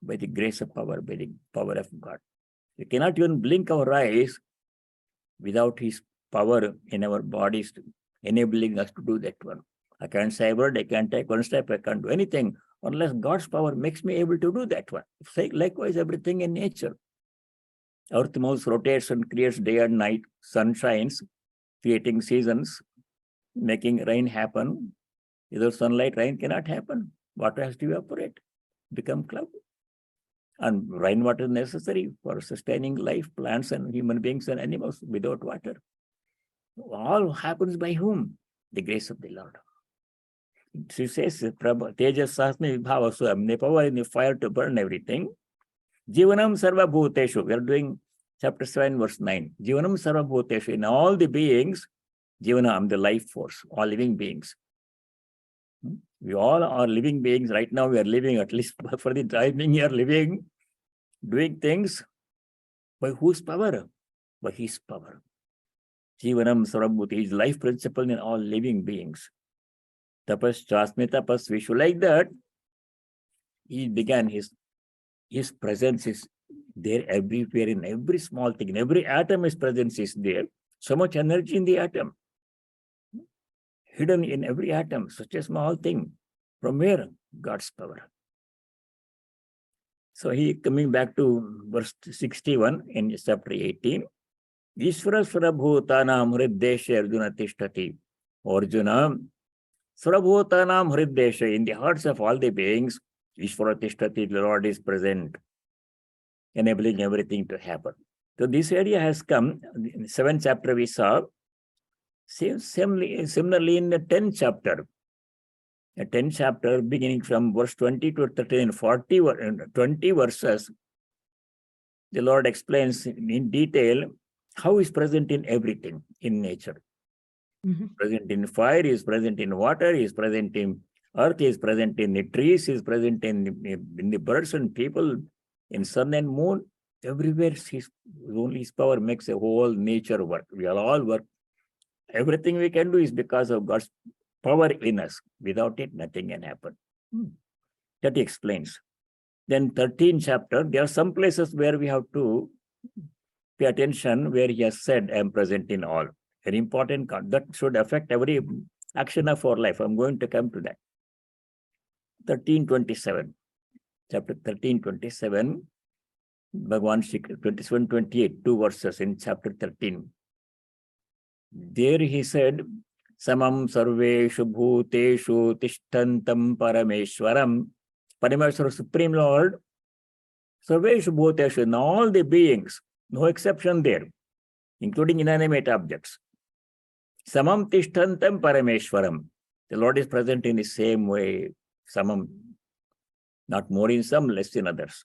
by the grace of power, by the power of God. We cannot even blink our eyes without his power in our bodies, enabling us to do that one. I can't say a word, I can't take one step, I can't do anything unless God's power makes me able to do that one. Likewise, everything in nature. Earth moves, rotates and creates day and night, sun shines, creating seasons, making rain happen. Without sunlight, rain cannot happen. Water has to evaporate, become cloud. And rainwater is necessary for sustaining life, plants and human beings and animals. Without water, all happens by whom? The grace of the Lord. She says, Tejas Sasmi Vibhavasu, I'm the power in the fire to burn everything. Jivanam Sarva Bhuteshu. We are doing chapter 7, verse 9. Jivanam Sarva Bhuteshu. In all the beings, Jivana, I'm the life force, all living beings. We all are living beings. Right now we are living, at least for the timing we are living, doing things by whose power? By his power. Jivanam Sarvabhuti is life principle in all living beings. Tapas Chasmi Tapas Vishu. Like that, he began his presence is there everywhere, in every small thing, in every atom his presence is there. So much energy in the atom. Hidden in every atom, such a small thing. From where? God's power. So he coming back to verse 61 in chapter 18. Ishvara Surabhutanam Hriddesha Arjuna Tishtati. Arjuna, Surabhutanam Hriddesha, in the hearts of all the beings, Ishvara Tishtati, the Lord is present, enabling everything to happen. So this area has come, in the 7th chapter we saw, similarly in the 10th chapter. The 10th chapter, beginning from verse 20 to 13, 20 verses, the Lord explains in detail how he is present in everything in nature. Present in fire, he is present in water, he is present in earth, he is present in the trees, he is present in the birds and people, in sun and moon. Everywhere only his power makes a whole nature work. We all work. Everything we can do is because of God's power in us. Without it, nothing can happen. That he explains. Then 13th chapter, there are some places where we have to pay attention, where he has said, I am present in all. Very important. That should affect every action of our life. I'm going to come to that. 13:27. Chapter 13:27. Bhagavan Shri 27:28. 2 verses in chapter 13. There he said, Samam sarveshu bhuteshu tishtantam parameshwaram. Parameshwara, Supreme Lord, sarveshu bhuteshu, in all the beings, no exception there, including inanimate objects. Samam tishtantam parameshwaram. The Lord is present in the same way. Samam, not more in some, less in others.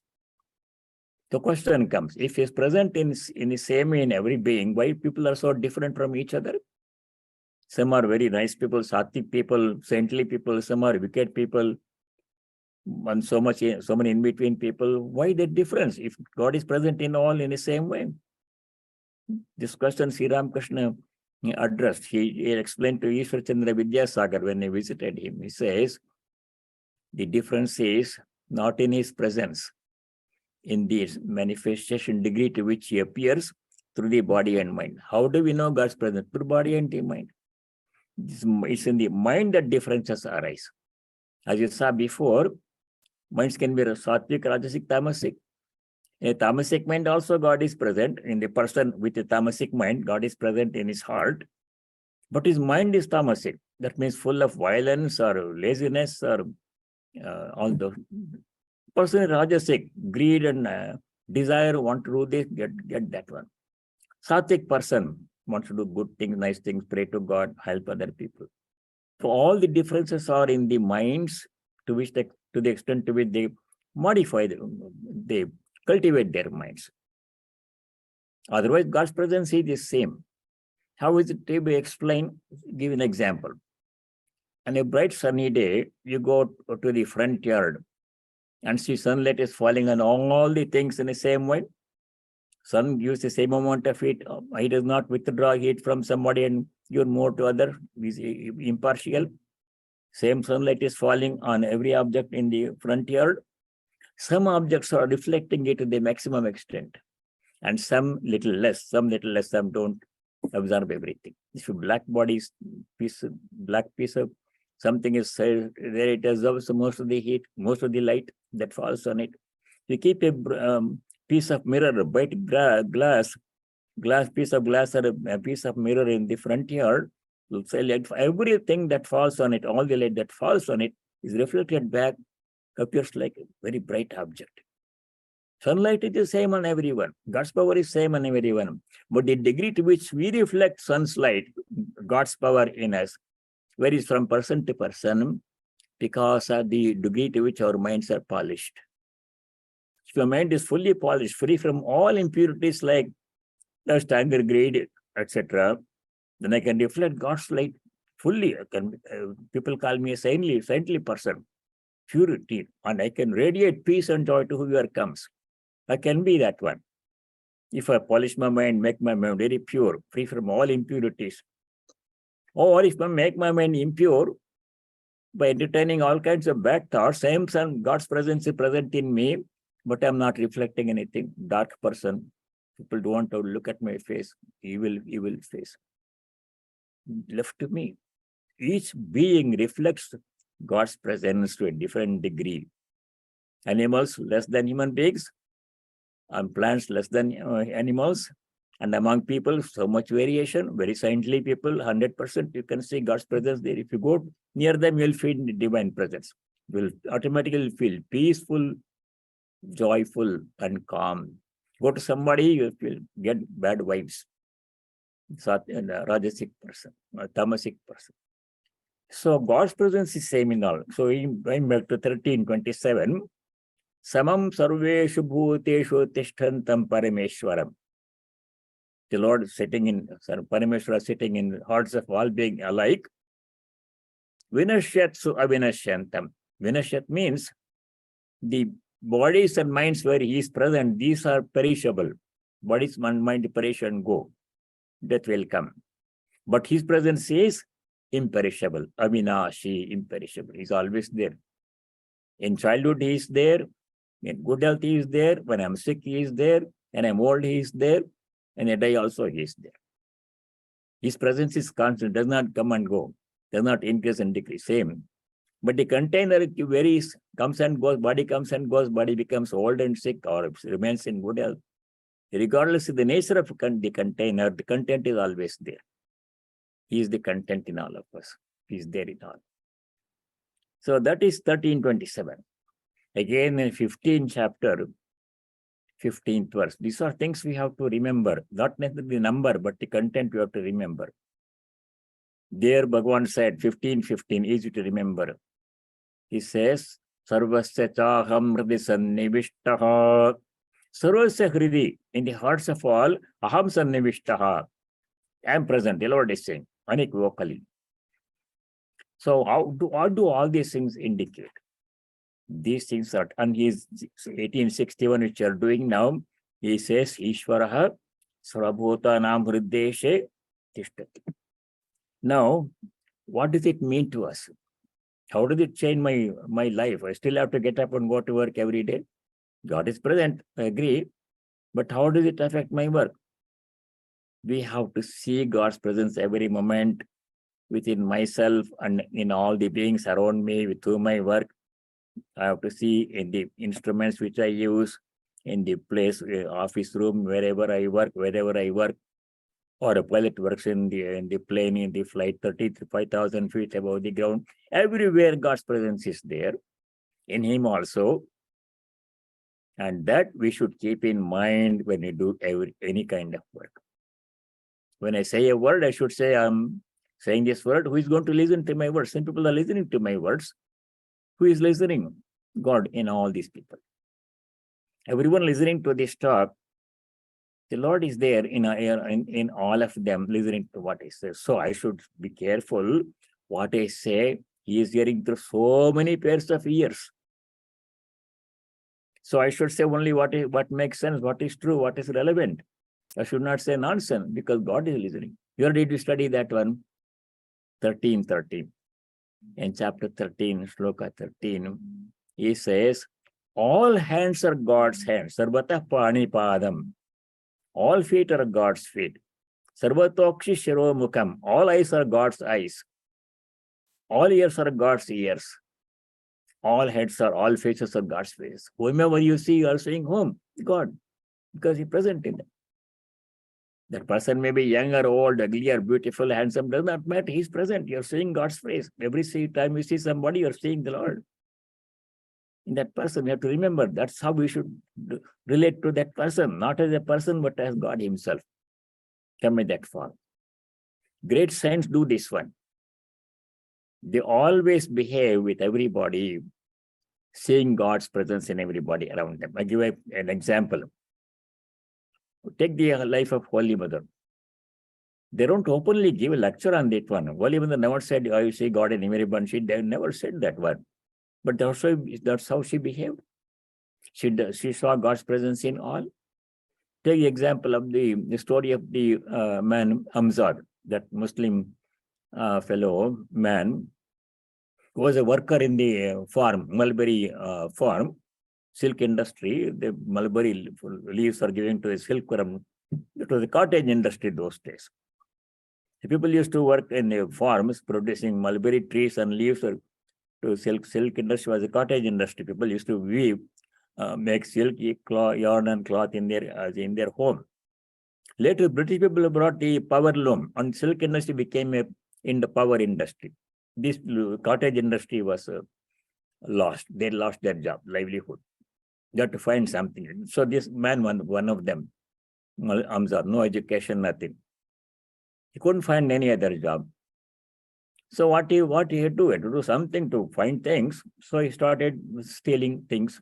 The question comes, if he is present in the same way in every being, why people are so different from each other? Some are very nice people, sattvic people, saintly people, some are wicked people, and so many in between people. Why the difference if God is present in all in the same way? This question Sri Ramakrishna addressed. He explained to Ishwar Chandra Vidyasagar when he visited him. He says, the difference is not in his presence, in the manifestation degree to which he appears through the body and mind. How do we know God's presence? Through body and the mind. It's in the mind that differences arise. As you saw before, minds can be sattvic, rajasic, tamasic. In a tamasic mind also God is present. In the person with a tamasic mind, God is present in his heart. But his mind is tamasic. That means full of violence or laziness or all those. Person is rajasic, greed and desire, want to do this, get that one. Sattvic person wants to do good things, nice things, pray to God, help other people. So all the differences are in the minds to the extent to which they modify, they cultivate their minds. Otherwise, God's presence is the same. How is it to be explained? Give an example. On a bright sunny day, you go to the front yard and see sunlight is falling on all the things in the same way. Sun gives the same amount of heat. He does not withdraw heat from somebody and give more to other. He's impartial. Same sunlight is falling on every object in the front yard. Some objects are reflecting it to the maximum extent, and some little less, some don't absorb everything. If a black piece of something is there, it absorbs most of the heat, most of the light that falls on it. You keep a piece of mirror, a white piece of glass or a piece of mirror in the front yard, everything that falls on it, all the light that falls on it is reflected back, appears like a very bright object. Sunlight is the same on everyone. God's power is same on everyone. But the degree to which we reflect sun's light, God's power in us, varies from person to person because of the degree to which our minds are polished. If your mind is fully polished, free from all impurities like lust, anger, greed, etc., then I can reflect God's light fully. People call me a saintly person, purity, and I can radiate peace and joy to whoever comes. I can be that one. If I polish my mind, make my mind very pure, free from all impurities. Or if I make my mind impure by entertaining all kinds of bad thoughts, same sun, God's presence is present in me, but I'm not reflecting anything. Dark person. People don't want to look at my face. Evil face. Left to me. Each being reflects God's presence to a different degree. Animals less than human beings, and plants less than animals, and among people, so much variation. Very saintly people, 100%, you can see God's presence there. If you go near them, you'll feel the divine presence. You will automatically feel peaceful, joyful, and calm. Go to somebody, you will get bad vibes. Rajasic person, tamasic person. So God's presence is same in all. So going back to 13:27, Samam sarveshu bhuteshu tishtantam parameshwaram. The Lord sitting in, Parameshwara sitting in hearts of all being alike. Vinashyatsu avinashyantam. Vinashyat means the bodies and minds where he is present, these are perishable. Bodies and mind perish and go. Death will come. But his presence is imperishable. Avinashi, imperishable. He's always there. In childhood, he is there. In good health, he is there. When I'm sick, he is there. When I'm old, he is there. And at die also, he is there. His presence is constant, does not come and go, does not increase and decrease, same. But the container varies, comes and goes, body comes and goes, body becomes old and sick or remains in good health. Regardless of the nature of the container, the content is always there. He is the content in all of us. He is there in all. So that is 13:27. Again in 15th chapter, 15th verse. These are things we have to remember, not necessarily the number, but the content we have to remember. There Bhagavan said, 15:15, easy to remember. He says, Sarvasya chaham hridi sannivishtaha. Sarvasya hridi, in the hearts of all, aham sannivishtaha. I am present, the Lord is saying, unequivocally. So what do all these things indicate? These things are, and he's 1861, which you are doing now, he says, Ishvaraha sarvabhutanam hriddeshe tishtati. Now, what does it mean to us? How does it change my life? I still have to get up and go to work every day. God is present, I agree. But how does it affect my work? We have to see God's presence every moment within myself and in all the beings around me with whom I work. I have to see in the instruments which I use, in the place, office room, wherever I work, or a pilot works in the plane, in the flight 35,000 feet above the ground. Everywhere God's presence is there, in him also. And that we should keep in mind when we do any kind of work. When I say a word, I should say, I'm saying this word. Who is going to listen to my words? Some people are listening to my words. Who is listening? God in all these people. Everyone listening to this talk, the Lord is there in all of them, listening to what I say. So I should be careful what I say. He is hearing through so many pairs of ears. So I should say only what makes sense, what is true, what is relevant. I should not say nonsense because God is listening. You already did study that one, 13:13. In chapter 13, sloka 13, he says, all hands are God's hands. Sarvata pani padam. All feet are God's feet. Sarvatokshi shiro mukam. All eyes are God's eyes. All ears are God's ears. All heads are, all faces are God's face. Whomever you see, you are saying whom? God. Because He present in them. That person may be young or old, ugly or beautiful, handsome, does not matter. He's present. You're seeing God's face. Every time you see somebody, you're seeing the Lord. In that person, you have to remember that's how we should relate to that person, not as a person, but as God Himself. Come in that form. Great saints do this one. They always behave with everybody, seeing God's presence in everybody around them. I give an example. Take the life of Holy Mother. They don't openly give a lecture on that one. Holy Mother never said, oh, you see God in everyone. She never said that one. But that's how she behaved. She saw God's presence in all. Take the example of the story of the man Hamzad, that Muslim fellow man, who was a worker in the farm, mulberry farm, silk industry. The mulberry leaves are given to a silkworm. It was a cottage industry those days. The people used to work in the farms producing mulberry trees and leaves to silk. Silk industry was a cottage industry. People used to weave, make silk, yarn and cloth in their home. Later, British people brought the power loom, and silk industry became in the power industry. This cottage industry was lost. They lost their job, livelihood. They had to find something. So this man, one of them, Amzad, no education, nothing. He couldn't find any other job. So what he had to do? He had to do something to find things. So he started stealing things.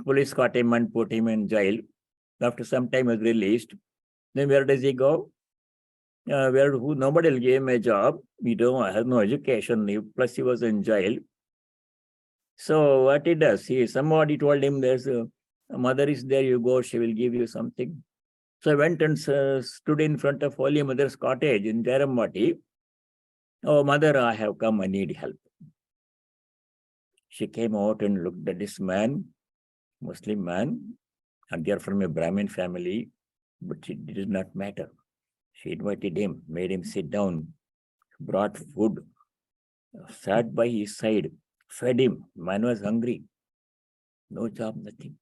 Police caught him and put him in jail. After some time, he was released. Then where does he go? Nobody will give him a job. He has no education. Plus, he was in jail. So what he does? Somebody told him there's a mother is there. You go. She will give you something. So I went and stood in front of Holy Mother's cottage in Jaramati. Oh, Mother, I have come. I need help. She came out and looked at this man, Muslim man, and they are from a Brahmin family, but it did not matter. She invited him, made him sit down, brought food, sat by his side, fed him. Man was hungry. No job, nothing.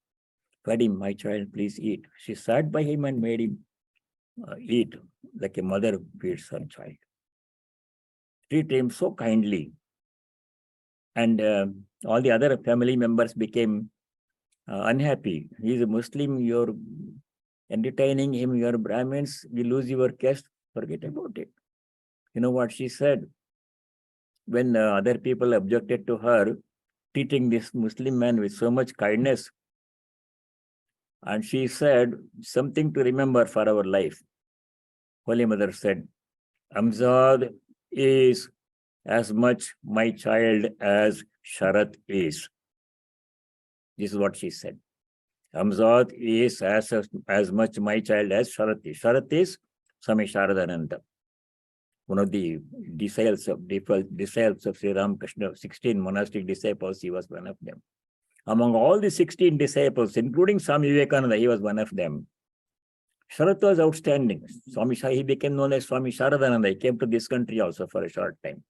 Fed him, my child, please eat. She sat by him and made him eat like a mother feeds her child. Treated him so kindly. And all the other family members became unhappy. He is a Muslim, you're entertaining him, you're Brahmins, you lose your caste, forget about it. You know what she said? When other people objected to her treating this Muslim man with so much kindness, and she said something to remember for our life. Holy Mother said, Amzad is as much my child as Sharat is. This is what she said. Amzad is as much my child as Sharat is. Sharat is Swami Sharadananda, one of the disciples of Sri Ramakrishna, 16 monastic disciples. He was one of them. Among all the 16 disciples, including Swami Vivekananda, he was one of them. Sharat was outstanding. He became known as Swami Sharadananda. He came to this country also for a short time.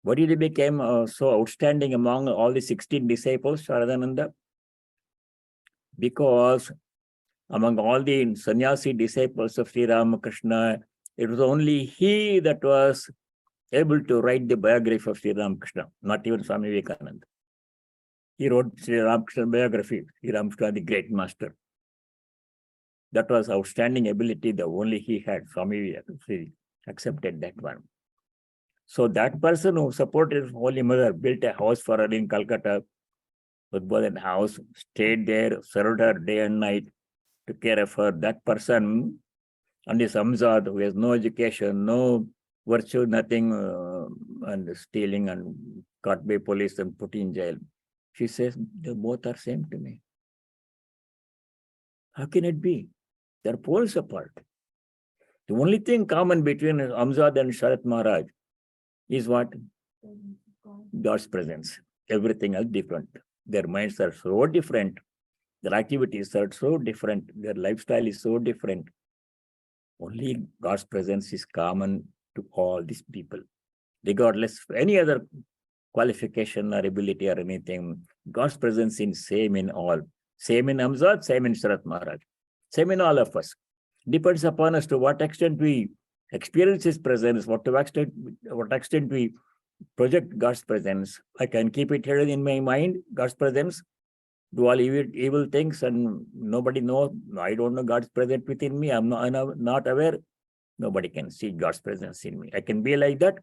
Why did he become so outstanding among all the 16 disciples, Sharadananda? Because among all the sannyasi disciples of Sri Ramakrishna, it was only he that was able to write the biography of Sri Ramakrishna, not even Swami Vivekananda. He wrote Sri Ramakrishna biography, Sri Ramakrishna, the great master. That was outstanding ability that only he had. Swami accepted that one. So that person who supported Holy Mother built a house for her in Calcutta, Udbodan house, stayed there, served her day and night, took care of her. That person, and this Amzad, who has no education, no virtue, nothing, and stealing and caught by police and put in jail. She says, they both are same to me. How can it be? They're poles apart. The only thing common between Amzad and Sharat Maharaj is what? God's presence. Everything else different. Their minds are so different. Their activities are so different. Their lifestyle is so different. Only God's presence is common to all these people. Regardless of any other qualification or ability or anything, God's presence is same in all. Same in Amzad, same in Sharat Maharaj. Same in all of us. Depends upon us to what extent we experience His presence, what extent we project God's presence. I can keep it here in my mind, God's presence, do all evil things, and nobody knows. I don't know God's presence within me. I'm not aware. Nobody can see God's presence in me. I can be like that,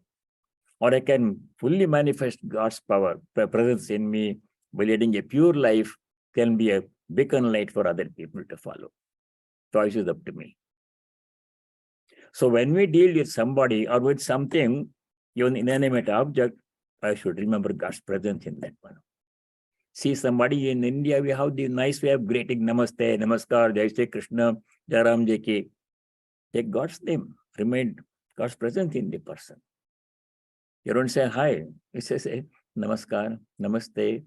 or I can fully manifest God's power, presence in me by leading a pure life, can be a beacon light for other people to follow. Choice is up to me. So when we deal with somebody or with something, even inanimate object, I should remember God's presence in that one. See somebody in India, we have the nice way of greeting, Namaste, Namaskar, Jai Shri Krishna, Jai Ram Ji Ki. Take God's name, remind God's presence in the person. You don't say hi, you say Namaskar, Namaste,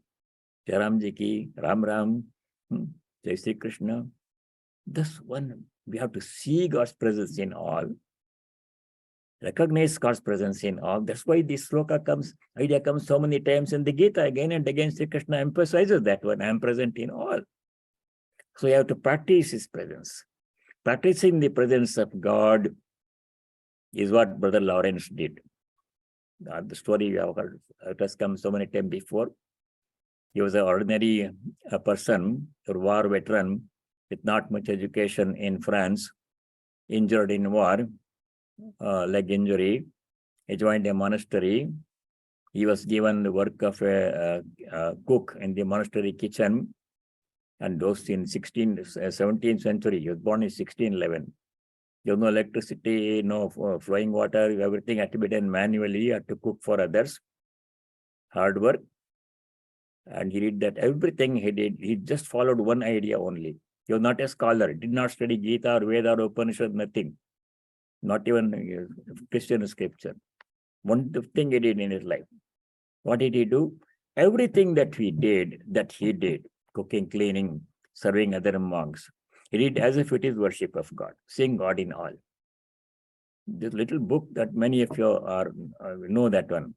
Jai Ram Ji Ki, Ram Ram, Jai Shri Krishna. This one, we have to see God's presence in all, recognize God's presence in all. That's why this sloka idea comes so many times in the Gita. Again and again, Sri Krishna emphasizes that one, I am present in all. So you have to practice His presence. Practicing the presence of God is what Brother Lawrence did. The story you have heard, it has come so many times before. He was an ordinary person, a war veteran, with not much education in France, injured in war, leg injury. He joined a monastery. He was given the work of a cook in the monastery kitchen, and those in 17th century. He was born in 1611. There was no electricity, no flowing water, everything had to be done manually. He had to cook for others. Hard work. And he did that. Everything he did, he just followed one idea only. He was not a scholar, did not study Gita or Veda or Upanishads, nothing. Not even Christian scripture. One thing he did in his life. What did he do? Everything that he did, cooking, cleaning, serving other monks, he did as if it is worship of God, seeing God in all. This little book that many of you know that one,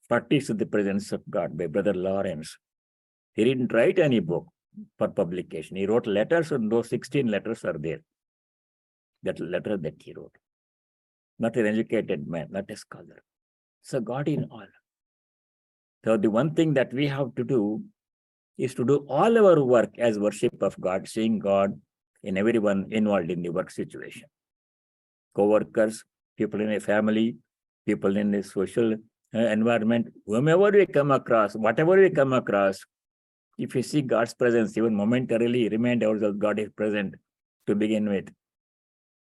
Practice of the Presence of God by Brother Lawrence. He didn't write any book for publication. He wrote letters, and those 16 letters are there. That letter that he wrote. Not an educated man, not a scholar. So God in all. So the one thing that we have to do is to do all our work as worship of God, seeing God in everyone involved in the work situation. Co-workers, people in a family, people in a social environment, whomever we come across, whatever we come across, if you see God's presence, even momentarily remind ourselves God is present to begin with.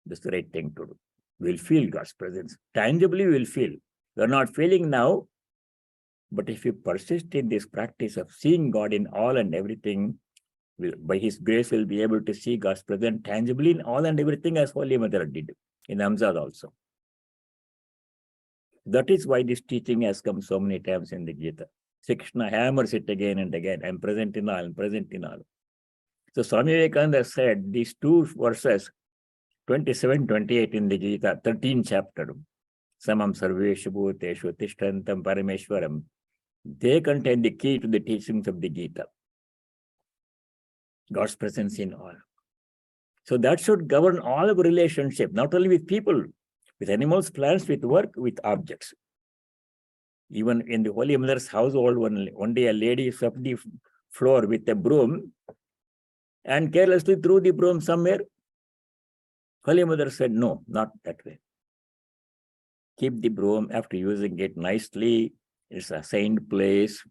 That's the right thing to do. We'll feel God's presence. Tangibly, we'll feel. We're not feeling now, but if you persist in this practice of seeing God in all and everything, by His grace, we'll be able to see God's presence tangibly in all and everything, as Holy Mother did in Amzad also. That is why this teaching has come so many times in the Gita. Sri Krishna hammers it again and again. I'm present in all, I'm present in all. So Swami Vivekananda said these two verses, 27, 28 in the Gita, 13th chapter, Samam Sarveshu Bhuteshu Tishtantam Parameshwaram, they contain the key to the teachings of the Gita. God's presence in all. So that should govern all of our relationship, not only with people, with animals, plants, with work, with objects. Even in the Holy Mother's household, one day a lady swept the floor with a broom and carelessly threw the broom somewhere. Holy Mother said, no, not that way. Keep the broom after using it nicely. It's a assigned place.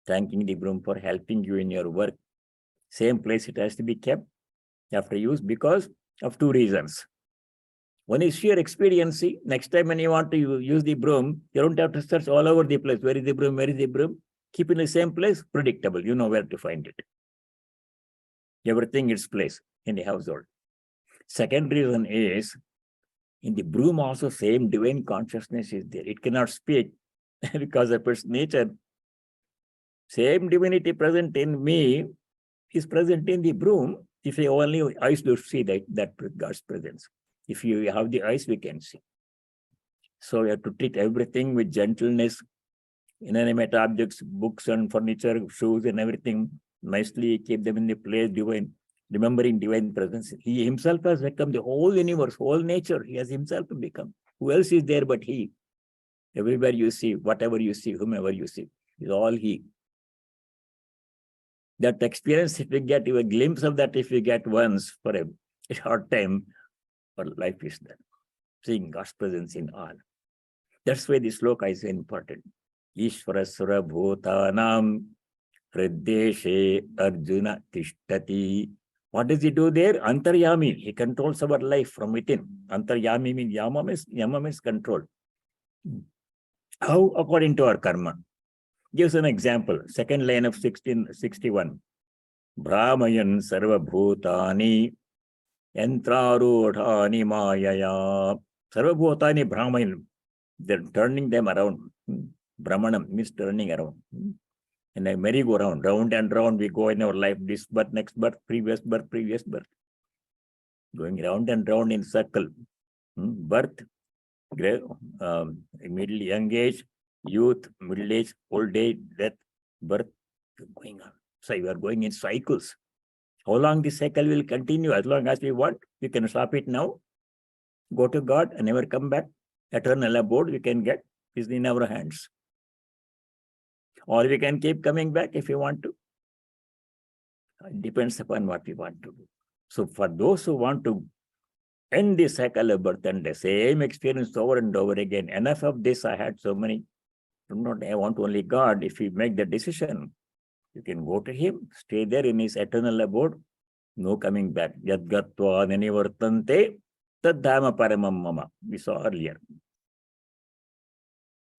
Thanking the broom for helping you in your work. Same place it has to be kept after use because of two reasons. One is sheer expediency. Next time when you want to use the broom, you don't have to search all over the place. Where is the broom? Where is the broom? Keep in the same place, predictable. You know where to find it. Everything its place in the household. Second reason is, in the broom also same divine consciousness is there. It cannot speak because of its nature. Same divinity present in me is present in the broom. If you only eyes to see that God's presence. If you have the eyes, we can see. So we have to treat everything with gentleness. Inanimate objects, books and furniture, shoes and everything, nicely keep them in the place divine, remembering divine presence. He himself has become the whole universe, whole nature. He has himself become. Who else is there but He? Everywhere you see, whatever you see, whomever you see, is all He. That experience, if we get a glimpse of that, if we get once for a short time, our life is there. Seeing God's presence in all. That's why this sloka is important. Ishvarasura bhutanam hriddeshe arjuna tishtati. What does He do there? Antaryami. He controls our life from within. Antaryami means yama means control. How? According to our karma. Gives an example. Second line of 1661. Brahmayan sarva bhutani yantrarodhani mayaya. Sarva bhutani Brahmayan. They're turning them around. Brahmanam means turning around. And a merry-go-round, round and round we go in our life, this birth, next birth, previous birth, previous birth. Going round and round in circle. Birth, middle, young age, youth, middle age, old age, death, birth, going on. So you are going in cycles. How long this cycle will continue? As long as we want, we can stop it now, go to God and never come back. Eternal abode we can get is in our hands. Or we can keep coming back if we want to. It depends upon what we want to do. So for those who want to end the cycle of birth and the same experience over and over again, enough of this, I had so many. I want only God. If you make the decision, you can go to Him, stay there in His eternal abode, no coming back. Yad gatva nanivartante taddhama paramam mama. We saw earlier.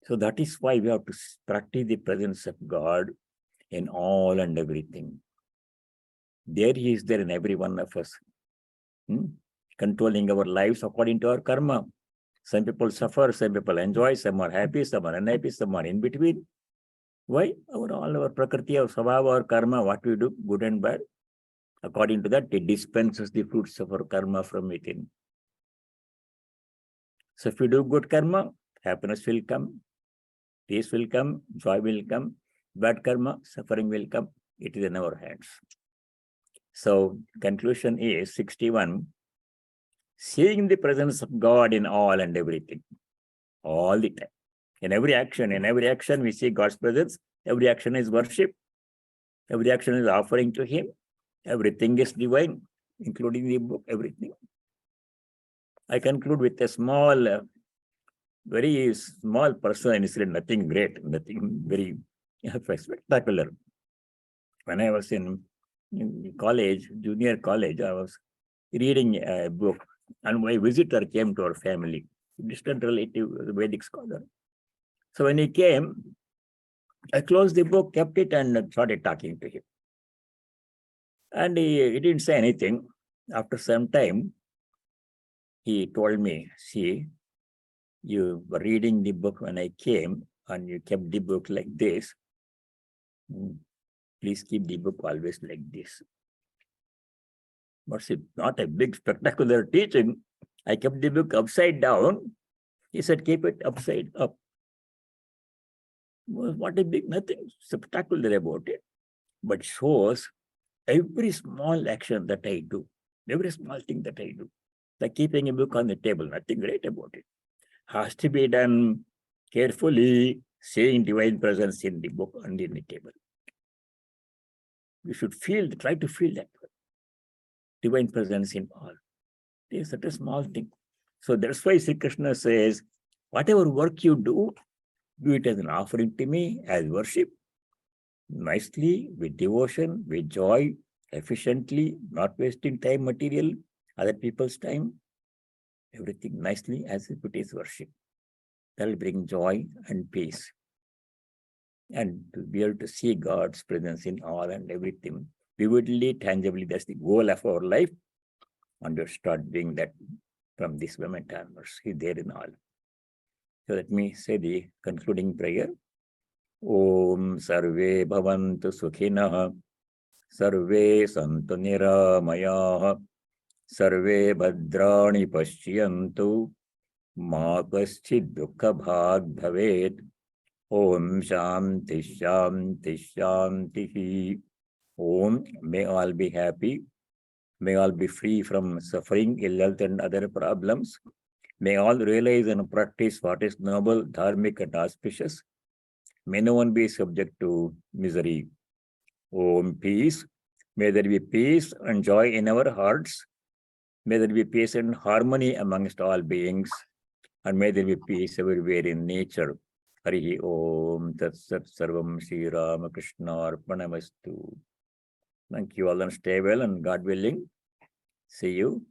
So that is why we have to practice the presence of God in all and everything. There He is there in every one of us. Controlling our lives according to our karma. Some people suffer, some people enjoy, some are happy, some are unhappy, some are in between. Why? All our prakriti, our svabhava, our karma, what we do, good and bad. According to that, it dispenses the fruits of our karma from within. So if we do good karma, happiness will come. Peace will come, joy will come, bad karma, suffering will come. It is in our hands. So, conclusion is 61. Seeing the presence of God in all and everything, all the time. In every action we see God's presence. Every action is worship. Every action is offering to Him. Everything is divine, including the book, everything. I conclude with a small very small person, incident, nothing great, nothing very spectacular. When I was in college, junior college, I was reading a book, and my visitor came to our family, distant relative, a Vedic scholar. So when he came, I closed the book, kept it, and started talking to him. And he didn't say anything. After some time, he told me, see, you were reading the book when I came, and you kept the book like this. Please keep the book always like this. But it's not a big spectacular teaching. I kept the book upside down. He said, keep it upside up. What a big, nothing spectacular about it, but shows every small action that I do, every small thing that I do, like keeping a book on the table, nothing great about it, has to be done carefully, seeing divine presence in the book and in the table. We should try to feel that divine presence in all. It is such a small thing. So that's why Sri Krishna says, whatever work you do it as an offering to me, as worship, nicely, with devotion, with joy, efficiently, not wasting time, material, other people's time, everything nicely as if it is worship. That will bring joy and peace. And to be able to see God's presence in all and everything, vividly, tangibly, that's the goal of our life. And you start doing that from this moment onwards. He's there in all. So let me say the concluding prayer. Om Sarve Bhavantu Sukhinah, Sarve Santu Niramayah, Sarve Bhadrani Pashyantu, Ma Kaschid Dukkha Bhag Bhavet. Om Shanti Shanti Shanti. Om, may all be happy. May all be free from suffering, ill health, and other problems. May all realize and practice what is noble, dharmic, and auspicious. May no one be subject to misery. Om, peace. May there be peace and joy in our hearts. May there be peace and harmony amongst all beings. And may there be peace everywhere in nature. Hari Om Tat Sat Sarvam Sri Ramakrishna Arpanamastu. Thank you all and stay well, and God willing, see you.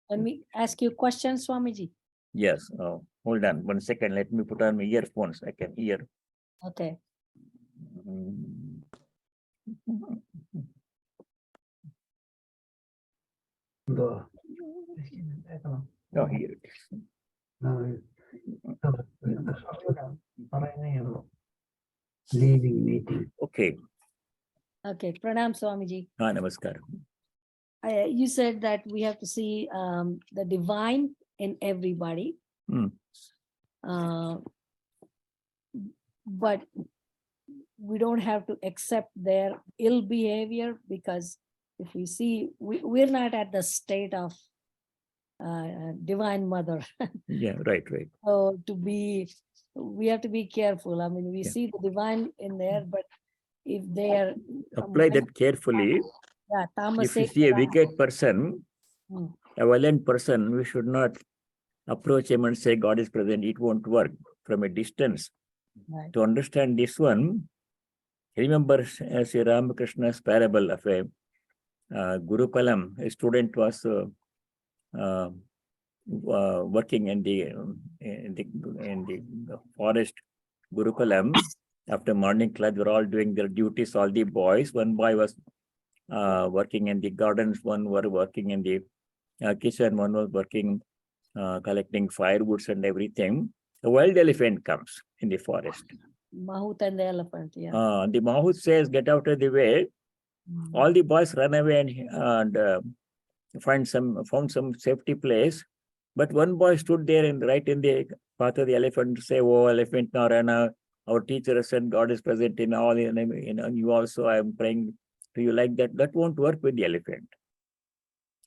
Let me ask you questions, Swamiji. Yes. Hold on 1 second. Let me put on my earphones. I can hear. Okay. Oh, here it is. Leaving meeting. Okay. Okay. Pranam, Swamiji. Namaskar. You said that we have to see the divine in everybody. But we don't have to accept their ill behavior, because if we see, we're not at the state of divine mother. Yeah, right. So we have to be careful. I mean, we see the divine in there, but if they are apply that carefully. If you see a wicked person, a violent person, we should not approach him and say God is present. It won't work. From a distance. Right. To understand this one, remember Sri Ramakrishna's parable of a Gurukulam. A student was working in the forest Gurukulam. After morning class, they were all doing their duties, all the boys. One boy was working in the gardens, one were working in the kitchen, one was working collecting firewoods and everything. The wild elephant comes in the forest. Mahout and the elephant, yeah. The Mahout says, get out of the way. All the boys run away and found some safety place. But one boy stood there right in the path of the elephant to say, oh, elephant Narayana, our teacher said God is present in all, and you also, I am praying to you like that. That won't work with the elephant.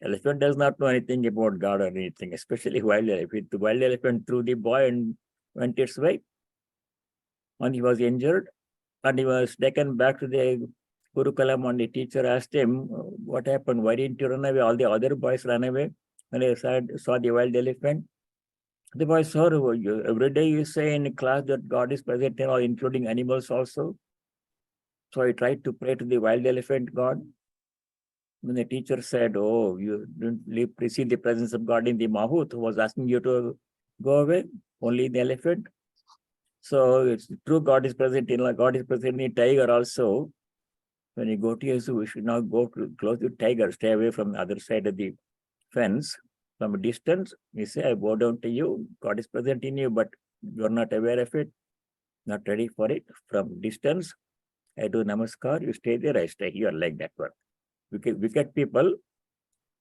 Elephant does not know anything about God or anything, especially wild elephant. The wild elephant threw the boy and went its way. And he was injured, and he was taken back to the Gurukulam, and the teacher asked him, what happened? Why didn't you run away? All the other boys ran away when they saw the wild elephant. Otherwise, sir, every day you say in class that God is present in all, including animals also. So I tried to pray to the wild elephant God. When the teacher said, "Oh, you didn't perceive the presence of God in the Mahout, who was asking you to go away, only the elephant." So it's true, God is present in tiger also. When you go to Yesu, we should not go close to tiger, stay away from the other side of the fence. From a distance, we say, I bow down to you, God is present in you, but you are not aware of it, not ready for it. From distance, I do namaskar, you stay there, I stay here, like that one. Wicked people,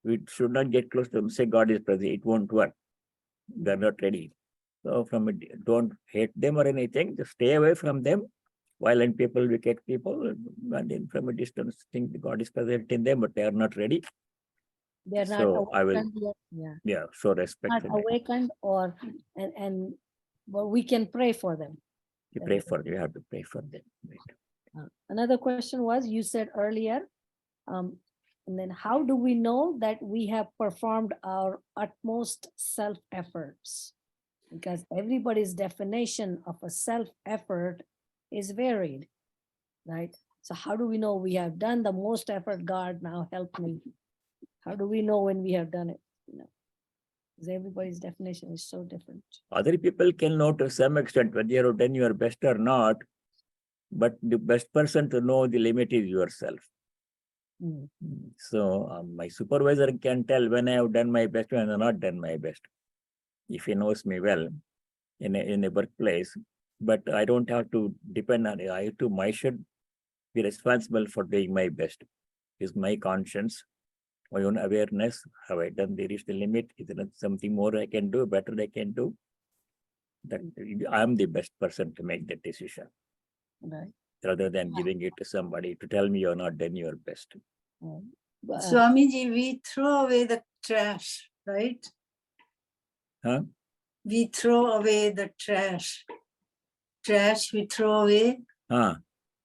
we should not get close to them, say God is present, it won't work. They're not ready. So don't hate them or anything, just stay away from them. Violent people, wicked people, and then from a distance think God is present in them, but they are not ready. They're not So I will, awakened yet. yeah, show respect Not to them. awakened, or and well, we can pray for them. You pray for them, you have to pray for them. Right. Another question was, you said earlier, and then how do we know that we have performed our utmost self-efforts? Because everybody's definition of a self-effort is varied, right? So how do we know we have done the most effort? God, now help me. How do we know when we have done it? Because everybody's definition is so different. Other people can know to some extent whether you have done your best or not, but the best person to know the limit is yourself. Mm. So my supervisor can tell when I have done my best, when I have not done my best, if he knows me well in a workplace. But I don't have to depend on it. I should be responsible for doing my best. Is my conscience, my own awareness. Have I done? There is the limit. Is there something more I can do, better I can do? That I am the best person to make that decision, Right. rather than giving it to somebody to tell me you're not done your best. Swamiji, we throw away the trash, right? Huh? We throw away the trash. Trash we throw away. Huh?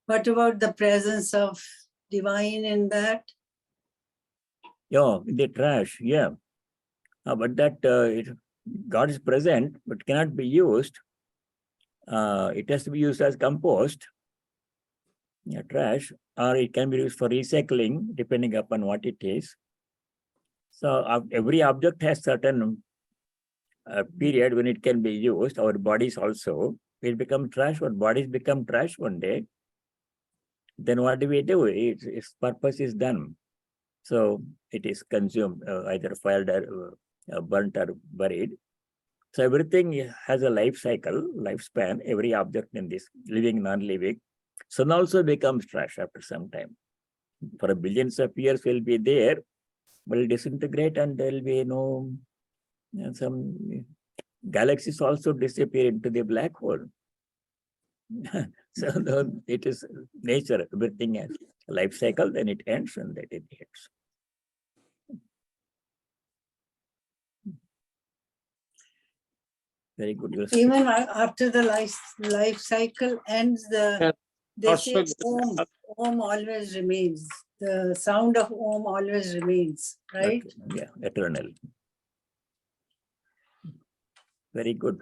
What about the presence of divine in that? Yeah, the trash, yeah. But that God is present, but cannot be used. It has to be used as compost, trash, or it can be used for recycling, depending upon what it is. So every object has certain period when it can be used. Our bodies also will become trash. Our bodies become trash one day. Then what do we do? Its purpose is done. So it is consumed, either filed or burnt or buried. So everything has a life cycle, lifespan, every object in this, living, non-living. Sun also becomes trash after some time. For billions of years will be there, will disintegrate, and there will be some galaxies also disappear into the black hole. So it is nature, everything has a life cycle, then it ends and then it ends. Very good. Even after the life cycle ends, they say Om always remains. The sound of Om always remains, right? Yeah, eternal. Very good.